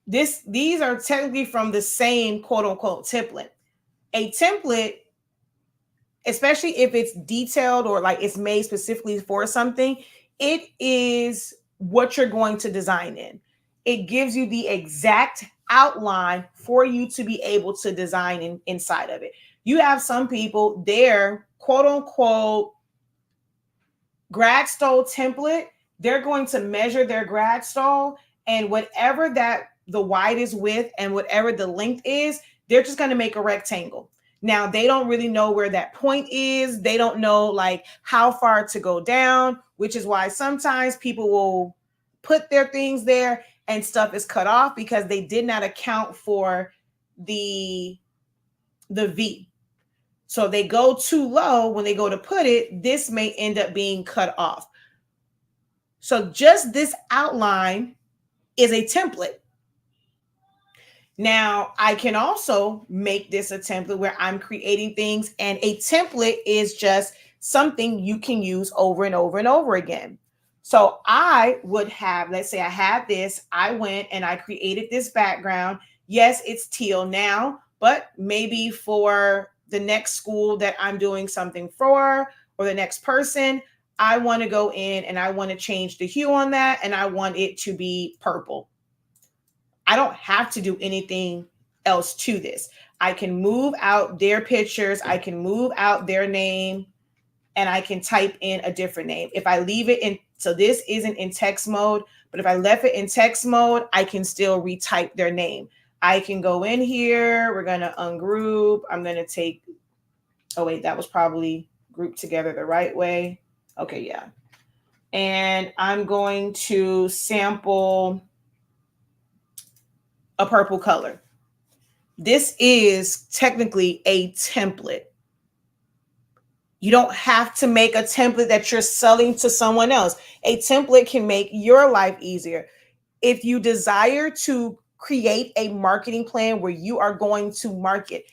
These are technically from the same quote unquote template. A template, especially if it's detailed or like it's made specifically for something, it is what you're going to design in. It gives you the exact outline for you to be able to design inside of it. You have some people, their quote unquote grad stole template, they're going to measure their grad stole, and whatever that the wide is width and whatever the length is, they're just going to make a rectangle. Now, they don't really know where that point is. They don't know like how far to go down, which is why sometimes people will put their things there and stuff is cut off because they did not account for the V. So if they go too low, when they go to put it, this may end up being cut off. So just this outline is a template. Now, I can also make this a template where I'm creating things, and a template is just something you can use over and over and over again. So I would have, let's say I have this, I went and I created this background. Yes, it's teal now, but maybe for the next school that I'm doing something for, or the next person, I want to go in and I want to change the hue on that, and I want it to be purple. I don't have to do anything else to this. I can move out their pictures, I can move out their name, and I can type in a different name. If I leave it in, so this isn't in text mode, but if I left it in text mode, I can still retype their name. I can go in here, we're gonna ungroup. I'm gonna take, oh wait, that was probably grouped together the right way. Okay, yeah. And I'm going to sample a purple color. This is technically a template. You don't have to make a template that you're selling to someone else. A template can make your life easier. If you desire to create a marketing plan where you are going to market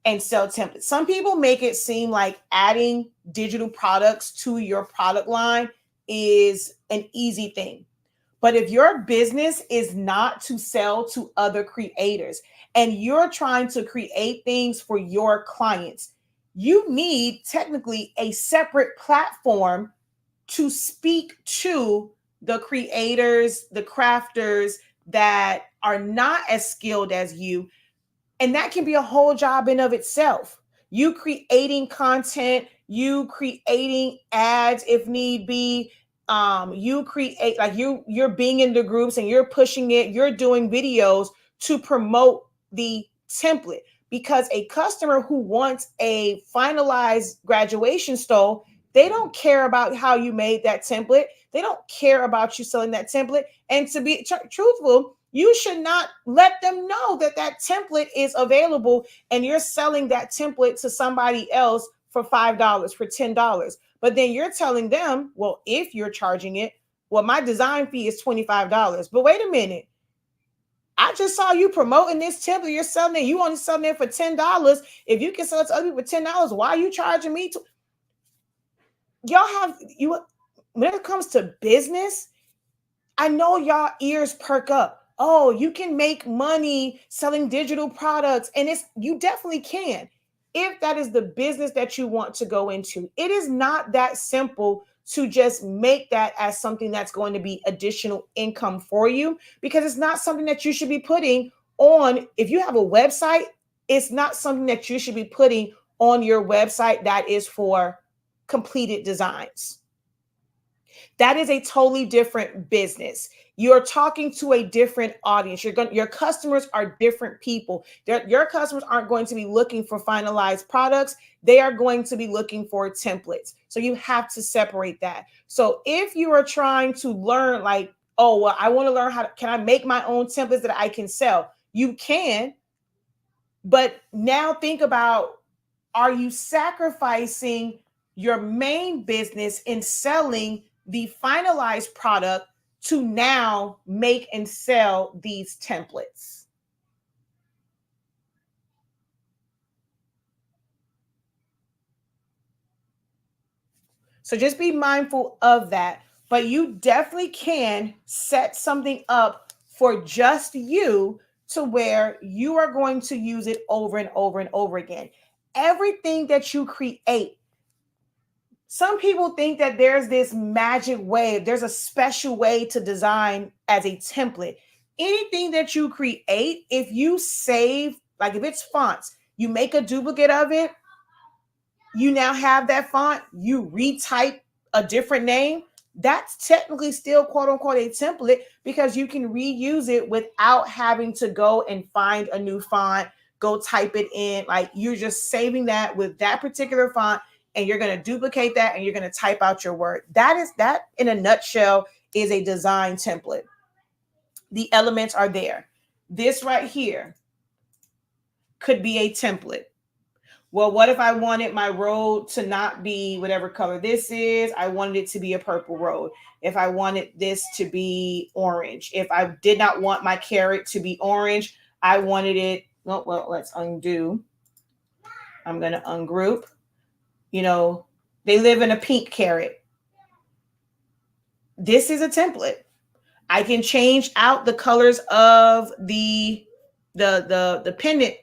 and sell templates, some people make it seem like adding digital products to your product line is an easy thing. But if your business is not to sell to other creators and you're trying to create things for your clients, you need technically a separate platform to speak to the creators, the crafters that are not as skilled as you. And that can be a whole job in of itself. You creating content, you creating ads if need be, you create, like you're being in the groups and you're pushing it, you're doing videos to promote the template, because a customer who wants a finalized graduation stole, they don't care about how you made that template, they don't care about you selling that template. And to be truthful, you should not let them know that that template is available and you're selling that template to somebody else for $5, for $10. But then you're telling them, well, if you're charging it, well, my design fee is $25. But wait a minute. I just saw you promoting this template. You're selling it. You only selling it for $10. If you can sell it to other people for $10, why are you charging me? Y'all have, you, when it comes to business, I know y'all ears perk up. Oh, you can make money selling digital products. And you definitely can, if that is the business that you want to go into. It is not that simple to just make that as something that's going to be additional income for you, because it's not something that you should be putting on. If you have a website, it's not something that you should be putting on your website that is for completed designs. That is a totally different business. You're talking to a different audience. Your customers are different people. Your customers aren't going to be looking for finalized products. They are going to be looking for templates. So you have to separate that. So if you are trying to learn, like, oh, well, I want to learn can I make my own templates that I can sell? You can. But now think about, are you sacrificing your main business in selling the finalized product to now make and sell these templates? So just be mindful of that. But you definitely can set something up for just you, to where you are going to use it over and over and over again. Everything that you create, some people think that there's this magic way, there's a special way to design as a template. Anything that you create, if you save, like if it's fonts, you make a duplicate of it, you now have that font, you retype a different name, that's technically still quote unquote a template, because you can reuse it without having to go and find a new font, go type it in. Like, you're just saving that with that particular font, and you're going to duplicate that and you're going to type out your word. That in a nutshell is a design template. The elements are there. This right here could be a template. Well, what if I wanted my road to not be whatever color this is? I wanted it to be a purple road. If I wanted this to be orange, if I did not want my carrot to be orange, I wanted it, well, let's undo. I'm going to ungroup. You know, they live in a pink carrot. This is a template. I can change out the colors of the pendant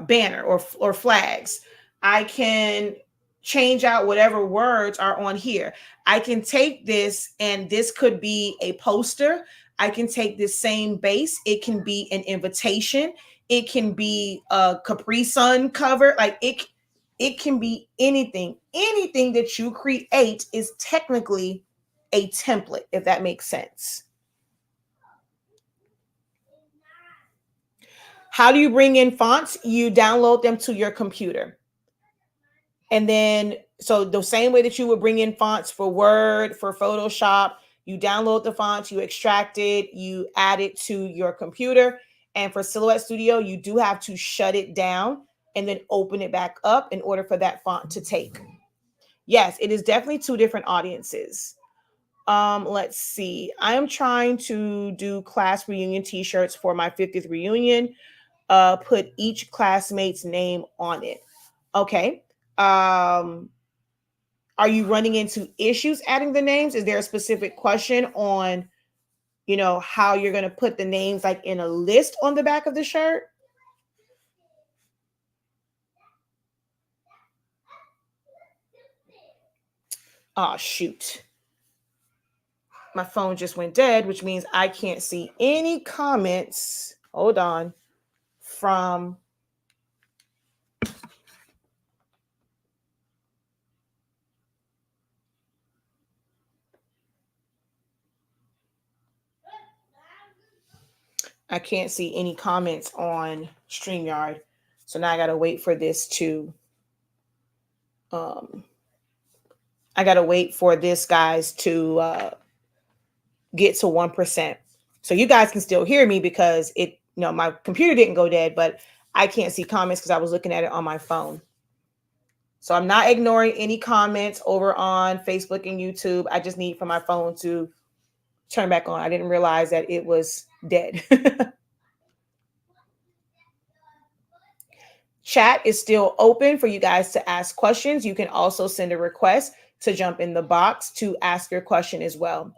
banner or flags. I can change out whatever words are on here. I can take this, and this could be a poster. I can take this same base. It can be an invitation. It can be a Capri Sun cover. Like it can be anything. Anything that you create is technically a template, if that makes sense. How do you bring in fonts? You download them to your computer. And then, so the same way that you would bring in fonts for Word, for Photoshop, you download the fonts, you extract it, you add it to your computer. And for Silhouette Studio, you do have to shut it down and then open it back up in order for that font to take. Yes, it is definitely two different audiences. Let's see. I am trying to do class reunion t-shirts for my 50th reunion. Put each classmate's name on it. Okay. Are you running into issues adding the names? Is there a specific question on, how you're going to put the names like in a list on the back of the shirt? Oh, shoot. My phone just went dead, which means I can't see any comments. Hold on. From I can't see any comments on StreamYard. So now I got to wait for this to, I got to wait for this, guys, to get to 1%. So you guys can still hear me because my computer didn't go dead, but I can't see comments because I was looking at it on my phone. So I'm not ignoring any comments over on Facebook and YouTube. I just need for my phone to turn back on. I didn't realize that it was dead. Chat is still open for you guys to ask questions. You can also send a request to jump in the box to ask your question as well.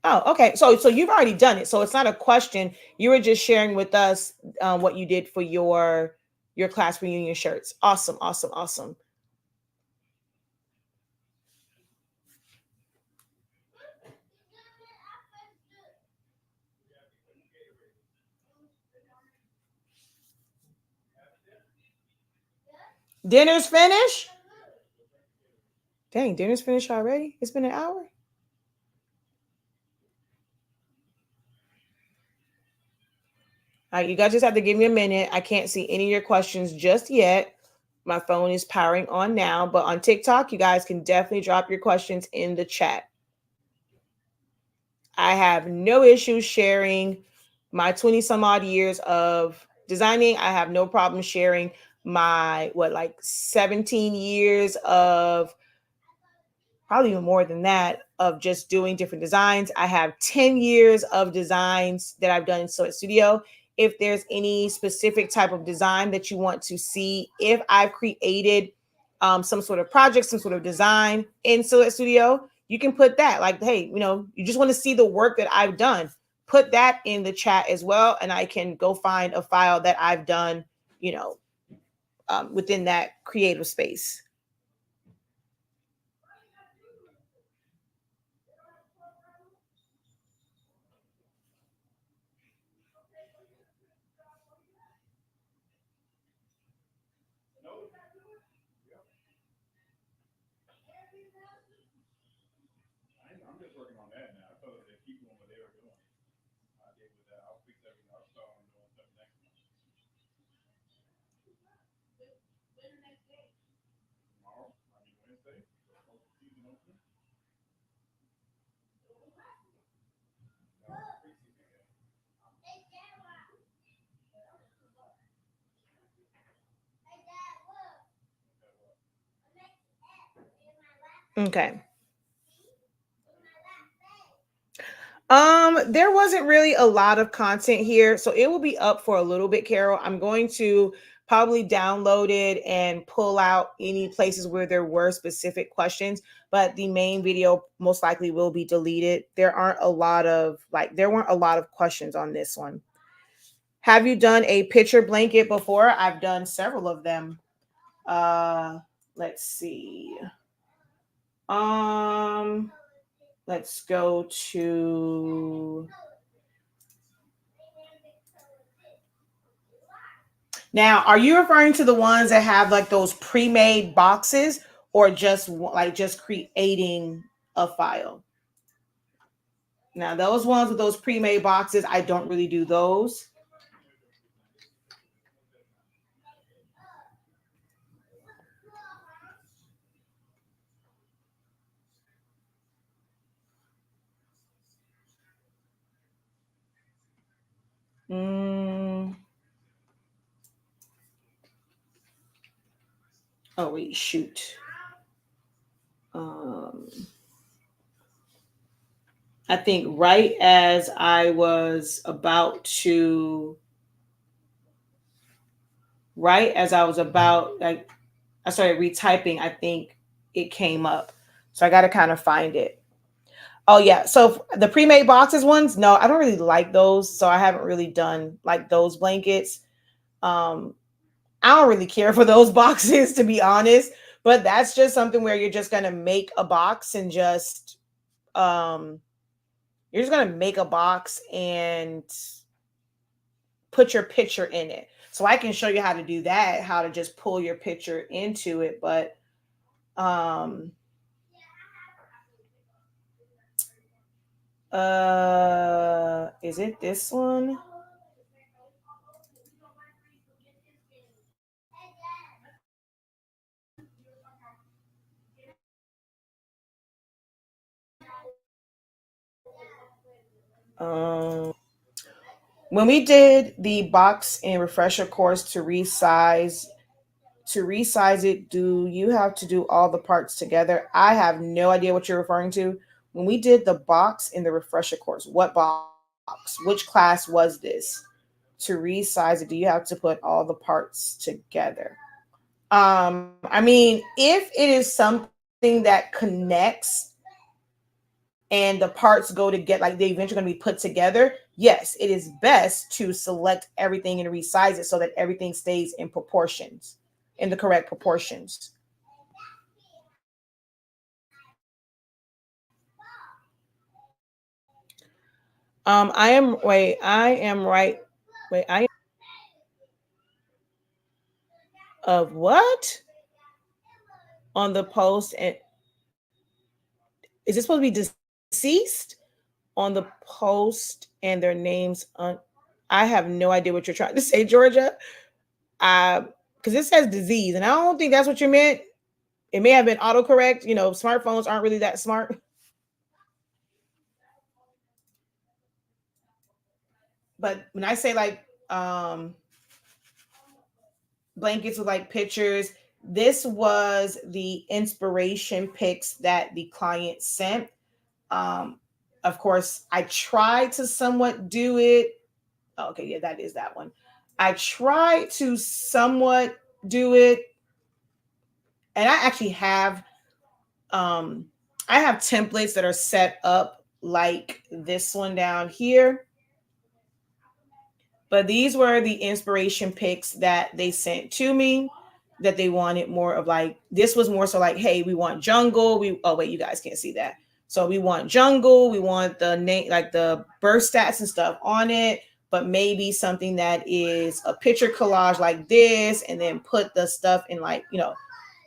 Oh, okay. So you've already done it. So it's not a question. You were just sharing with us what you did for your class reunion shirts. Awesome, awesome, awesome. Dinner's finished? Dang, dinner's finished already? It's been an hour? All right, you guys just have to give me a minute. I can't see any of your questions just yet. My phone is powering on now, but on TikTok, you guys can definitely drop your questions in the chat. I have no issues sharing my 20 some odd years of designing. I have no problem sharing my 17 years of, probably even more than that, of just doing different designs. I have 10 years of designs that I've done in Silhouette Studio. If there's any specific type of design that you want to see, if I've created some sort of project, some sort of design in Silhouette Studio, you can put that. Like, hey, you just want to see the work that I've done. Put that in the chat as well, and I can go find a file that I've done, within that creative space. Okay. There wasn't really a lot of content here, so it will be up for a little bit, Carol. I'm going to probably download it and pull out any places where there were specific questions, but the main video most likely will be deleted. There weren't a lot of questions on this one. Have you done a picture blanket before? I've done several of them. Let's see. Let's go to. Now, are you referring to the ones that have like those pre-made boxes, or just creating a file? Now, those ones with those pre-made boxes, I don't really do those. Oh wait, shoot. I think right as I was about to, like, I started retyping, I think it came up. So I got to kind of find it. Oh yeah. So the pre-made boxes ones, no, I don't really like those. So I haven't really done like those blankets. I don't really care for those boxes, to be honest, but that's just something where you're just going to make a box and you're just going to make a box and put your picture in it. So I can show you how to do that, how to just pull your picture into it. But is it this one? When we did the box and refresher course to resize it, do you have to do all the parts together? I have no idea what you're referring to. When we did the box in the refresher course, what box? Which class was this? To resize it, do you have to put all the parts together? I mean, if it is something that connects and the parts go to get like they eventually going to be put together, yes, it is best to select everything and resize it so that everything stays in proportions, in the correct proportions. I am right. Wait, I am of what? On the post, and is this supposed to be deceased? On the post and their names on, I have no idea what you're trying to say, Georgia. Because it says disease, and I don't think that's what you meant. It may have been autocorrect. You know, smartphones aren't really that smart. But when I say like blankets with like pictures, this was the inspiration pics that the client sent. Of course, I tried to somewhat do it. Oh, okay, yeah, that is that one. I tried to somewhat do it, and I actually have I have templates that are set up like this one down here. But these were the inspiration pics that they sent to me, that they wanted more of. Like, this was more so like, hey, we want jungle. Oh wait, you guys can't see that. So we want jungle, we want the name, like the birth stats and stuff on it, but maybe something that is a picture collage like this, and then put the stuff in, like, you know.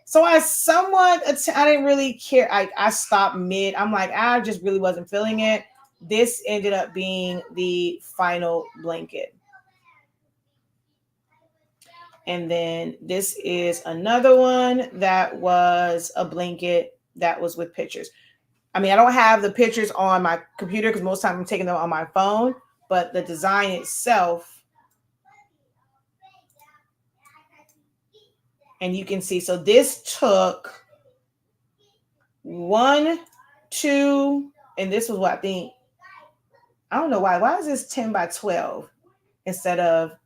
So I didn't really care. I stopped mid. I'm like, I just really wasn't feeling it. This ended up being the final blanket. And then this is another one that was a blanket that was with pictures. I mean, I don't have the pictures on my computer because most of the time I'm taking them on my phone, but the design itself, and you can see, so this took 1, 2, and this was what I think, I don't know why is this 10 by 12 instead of,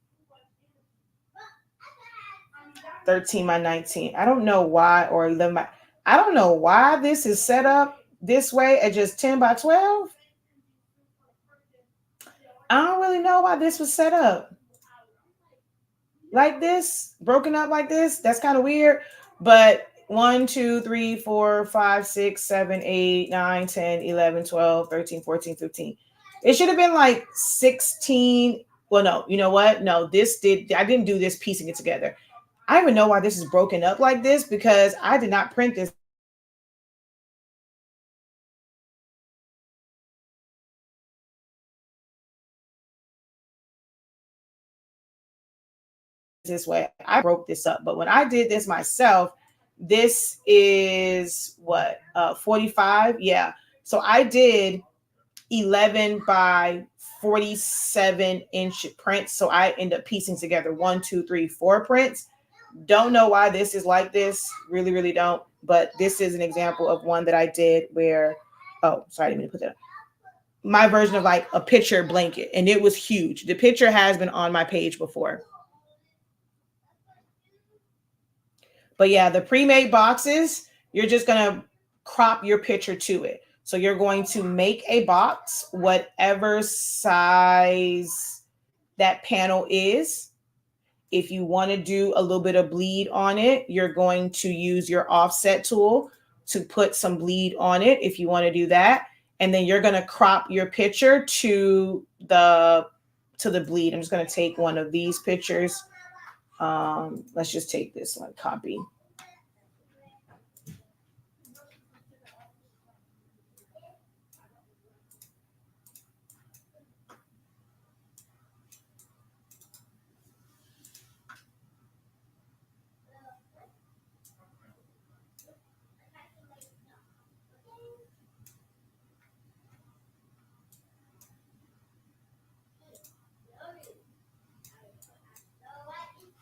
13 by 19. I don't know why, or 11 by, I don't know why this is set up this way at just 10 by 12. I don't really know why this was set up like this, broken up like this. That's kind of weird. But 1, 2, 3, 4, 5, 6, 7, 8, 9, 10, 11, 12, 13, 14, 15. It should have been like 16. Well, no, you know what? No, I didn't do this piecing it together. I don't even know why this is broken up like this because I did not print this way. I broke this up, but when I did this myself, this is what 45. Yeah. So I did 11 by 47-inch prints. So I end up piecing together 1, 2, 3, 4 prints. Don't know why this is like this. Really, really don't. But this is an example of one that I did where, oh, sorry, I didn't mean to put that. My version of like a picture blanket, and it was huge. The picture has been on my page before. But yeah, the pre-made boxes, you're just going to crop your picture to it. So you're going to make a box, whatever size that panel is. If you want to do a little bit of bleed on it, you're going to use your offset tool to put some bleed on it if you want to do that. And then you're going to crop your picture to the bleed. I'm just going to take one of these pictures. Let's just take this one, copy.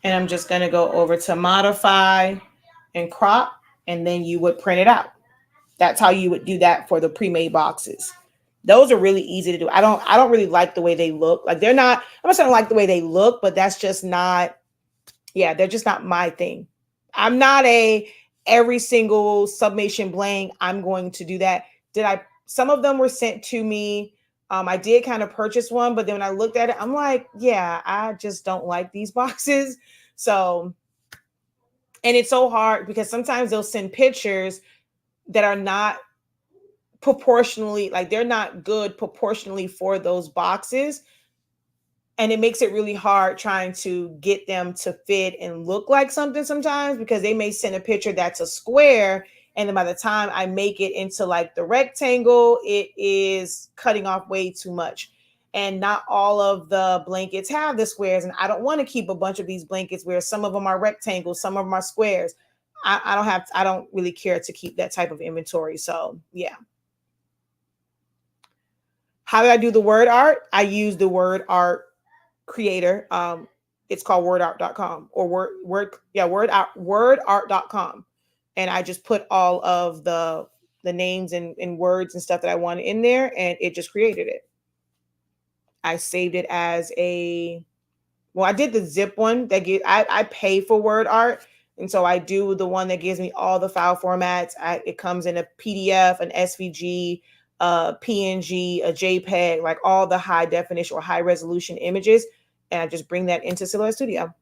And I'm just going to go over to modify and crop, and then you would print it out. That's how you would do that for the pre-made boxes. Those are really easy to do. I don't really like the way they look. Like they're not, I'm not saying I don't like the way they look, but that's just not, yeah, they're just not my thing. I'm not every single sublimation blank, I'm going to do that. Some of them were sent to me. I did kind of purchase one, but then when I looked at it, I'm like, yeah, I just don't like these boxes. So, and it's so hard because sometimes they'll send pictures that are not proportionally, like they're not good proportionally for those boxes. And it makes it really hard trying to get them to fit and look like something sometimes, because they may send a picture that's a square, and then by the time I make it into like the rectangle, it is cutting off way too much. And not all of the blankets have the squares, and I don't want to keep a bunch of these blankets where some of them are rectangles, some of them are squares. I don't really care to keep that type of inventory. So yeah. How do I do the word art? I use the word art creator. It's called wordart.com or wordart.com. And I just put all of the names and words and stuff that I wanted in there, and it just created it. I saved it as I did the zip one that I pay for word art. And so I do the one that gives me all the file formats. It comes in a PDF, an SVG, PNG, a JPEG, like all the high definition or high resolution images. And I just bring that into Silhouette Studio.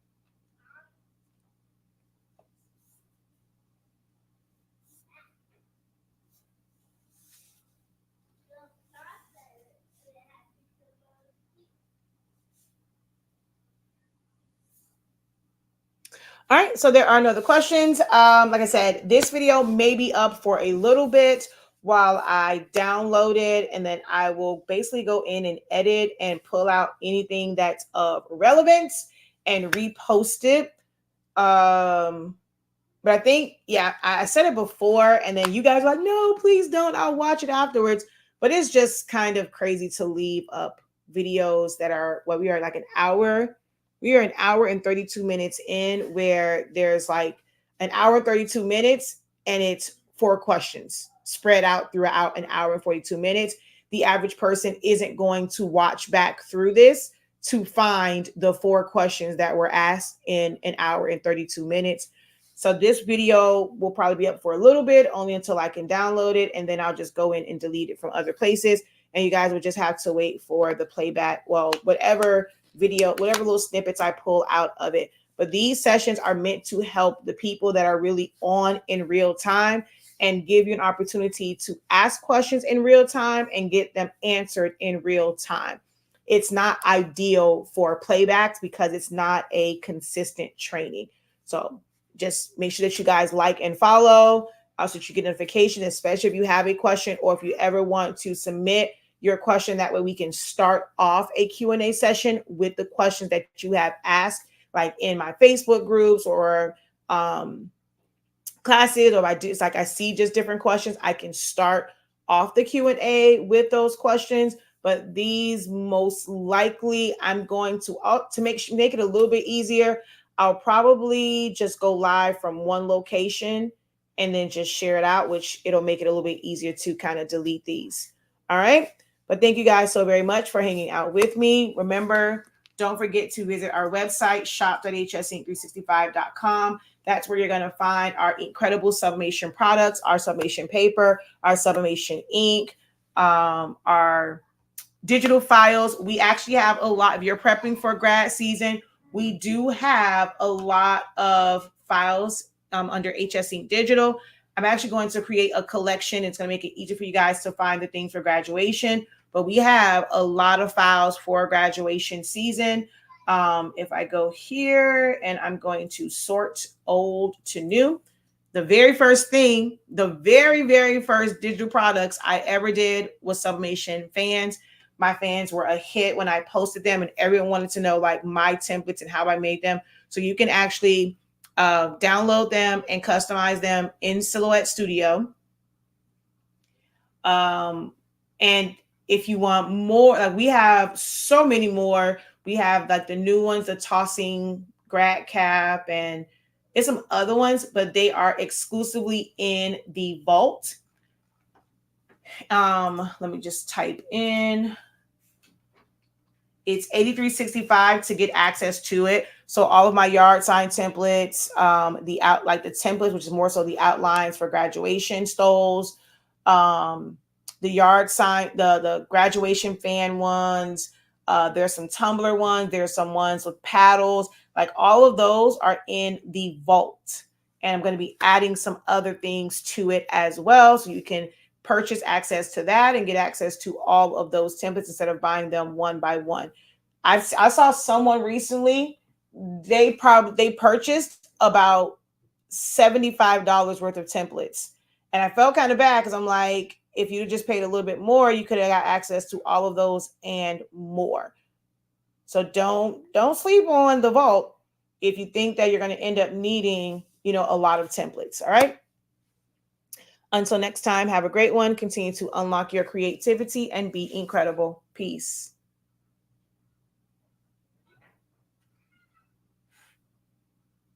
All right, so there are no other questions. Like I said, this video may be up for a little bit while I download it, and then I will basically go in and edit and pull out anything that's of relevance and repost it. But I think, yeah, I said it before, and then you guys are like, no, please don't. I'll watch it afterwards. But it's just kind of crazy to leave up videos that are we are like an hour. We are an hour and 32 minutes in, where there's like an hour and 32 minutes and it's 4 questions spread out throughout an hour and 42 minutes. The average person isn't going to watch back through this to find the 4 questions that were asked in an hour and 32 minutes. So this video will probably be up for a little bit, only until I can download it, and then I'll just go in and delete it from other places. And you guys will just have to wait for the playback. Well, whatever video, whatever little snippets I pull out of it. But these sessions are meant to help the people that are really on in real time and give you an opportunity to ask questions in real time and get them answered in real time. It's not ideal for playbacks because it's not a consistent training. So just make sure that you guys like and follow, so that you get notification, especially if you have a question or if you ever want to submit your question. That way we can start off a Q&A session with the questions that you have asked, like in my Facebook groups or classes, or it's like I see just different questions. I can start off the Q&A with those questions. But these most likely I'm going to make it a little bit easier. I'll probably just go live from one location and then just share it out, which it'll make it a little bit easier to kind of delete these. All right. But thank you guys so very much for hanging out with me. Remember, don't forget to visit our website, shop.hsink365.com. That's where you're going to find our incredible sublimation products, our sublimation paper, our sublimation ink, our digital files. We actually have a lot. If you're prepping for grad season, we do have a lot of files under HS Ink Digital. I'm actually going to create a collection. It's going to make it easier for you guys to find the things for graduation. But we have a lot of files for graduation season. If I go here and I'm going to sort old to new, the very first thing, the very first digital products I ever did was sublimation fans. My fans were a hit when I posted them, and everyone wanted to know like my templates and how I made them. So you can actually download them and customize them in Silhouette Studio. And if you want more, like we have so many more. We have like the new ones, the tossing grad cap, and there's some other ones, but they are exclusively in the vault. Let me just type in. It's $83.65 to get access to it. So all of my yard sign templates, the templates, which is more so the outlines for graduation stoles, the yard sign, the graduation fan ones. There's some tumbler ones. There's some ones with paddles. Like all of those are in the vault. And I'm going to be adding some other things to it as well. So you can purchase access to that and get access to all of those templates instead of buying them one by one. I saw someone recently, they purchased about $75 worth of templates. And I felt kind of bad because I'm like, if you just paid a little bit more, you could have got access to all of those and more. So don't sleep on the vault if you think that you're going to end up needing, a lot of templates. All right. Until next time, have a great one. Continue to unlock your creativity and be incredible. Peace.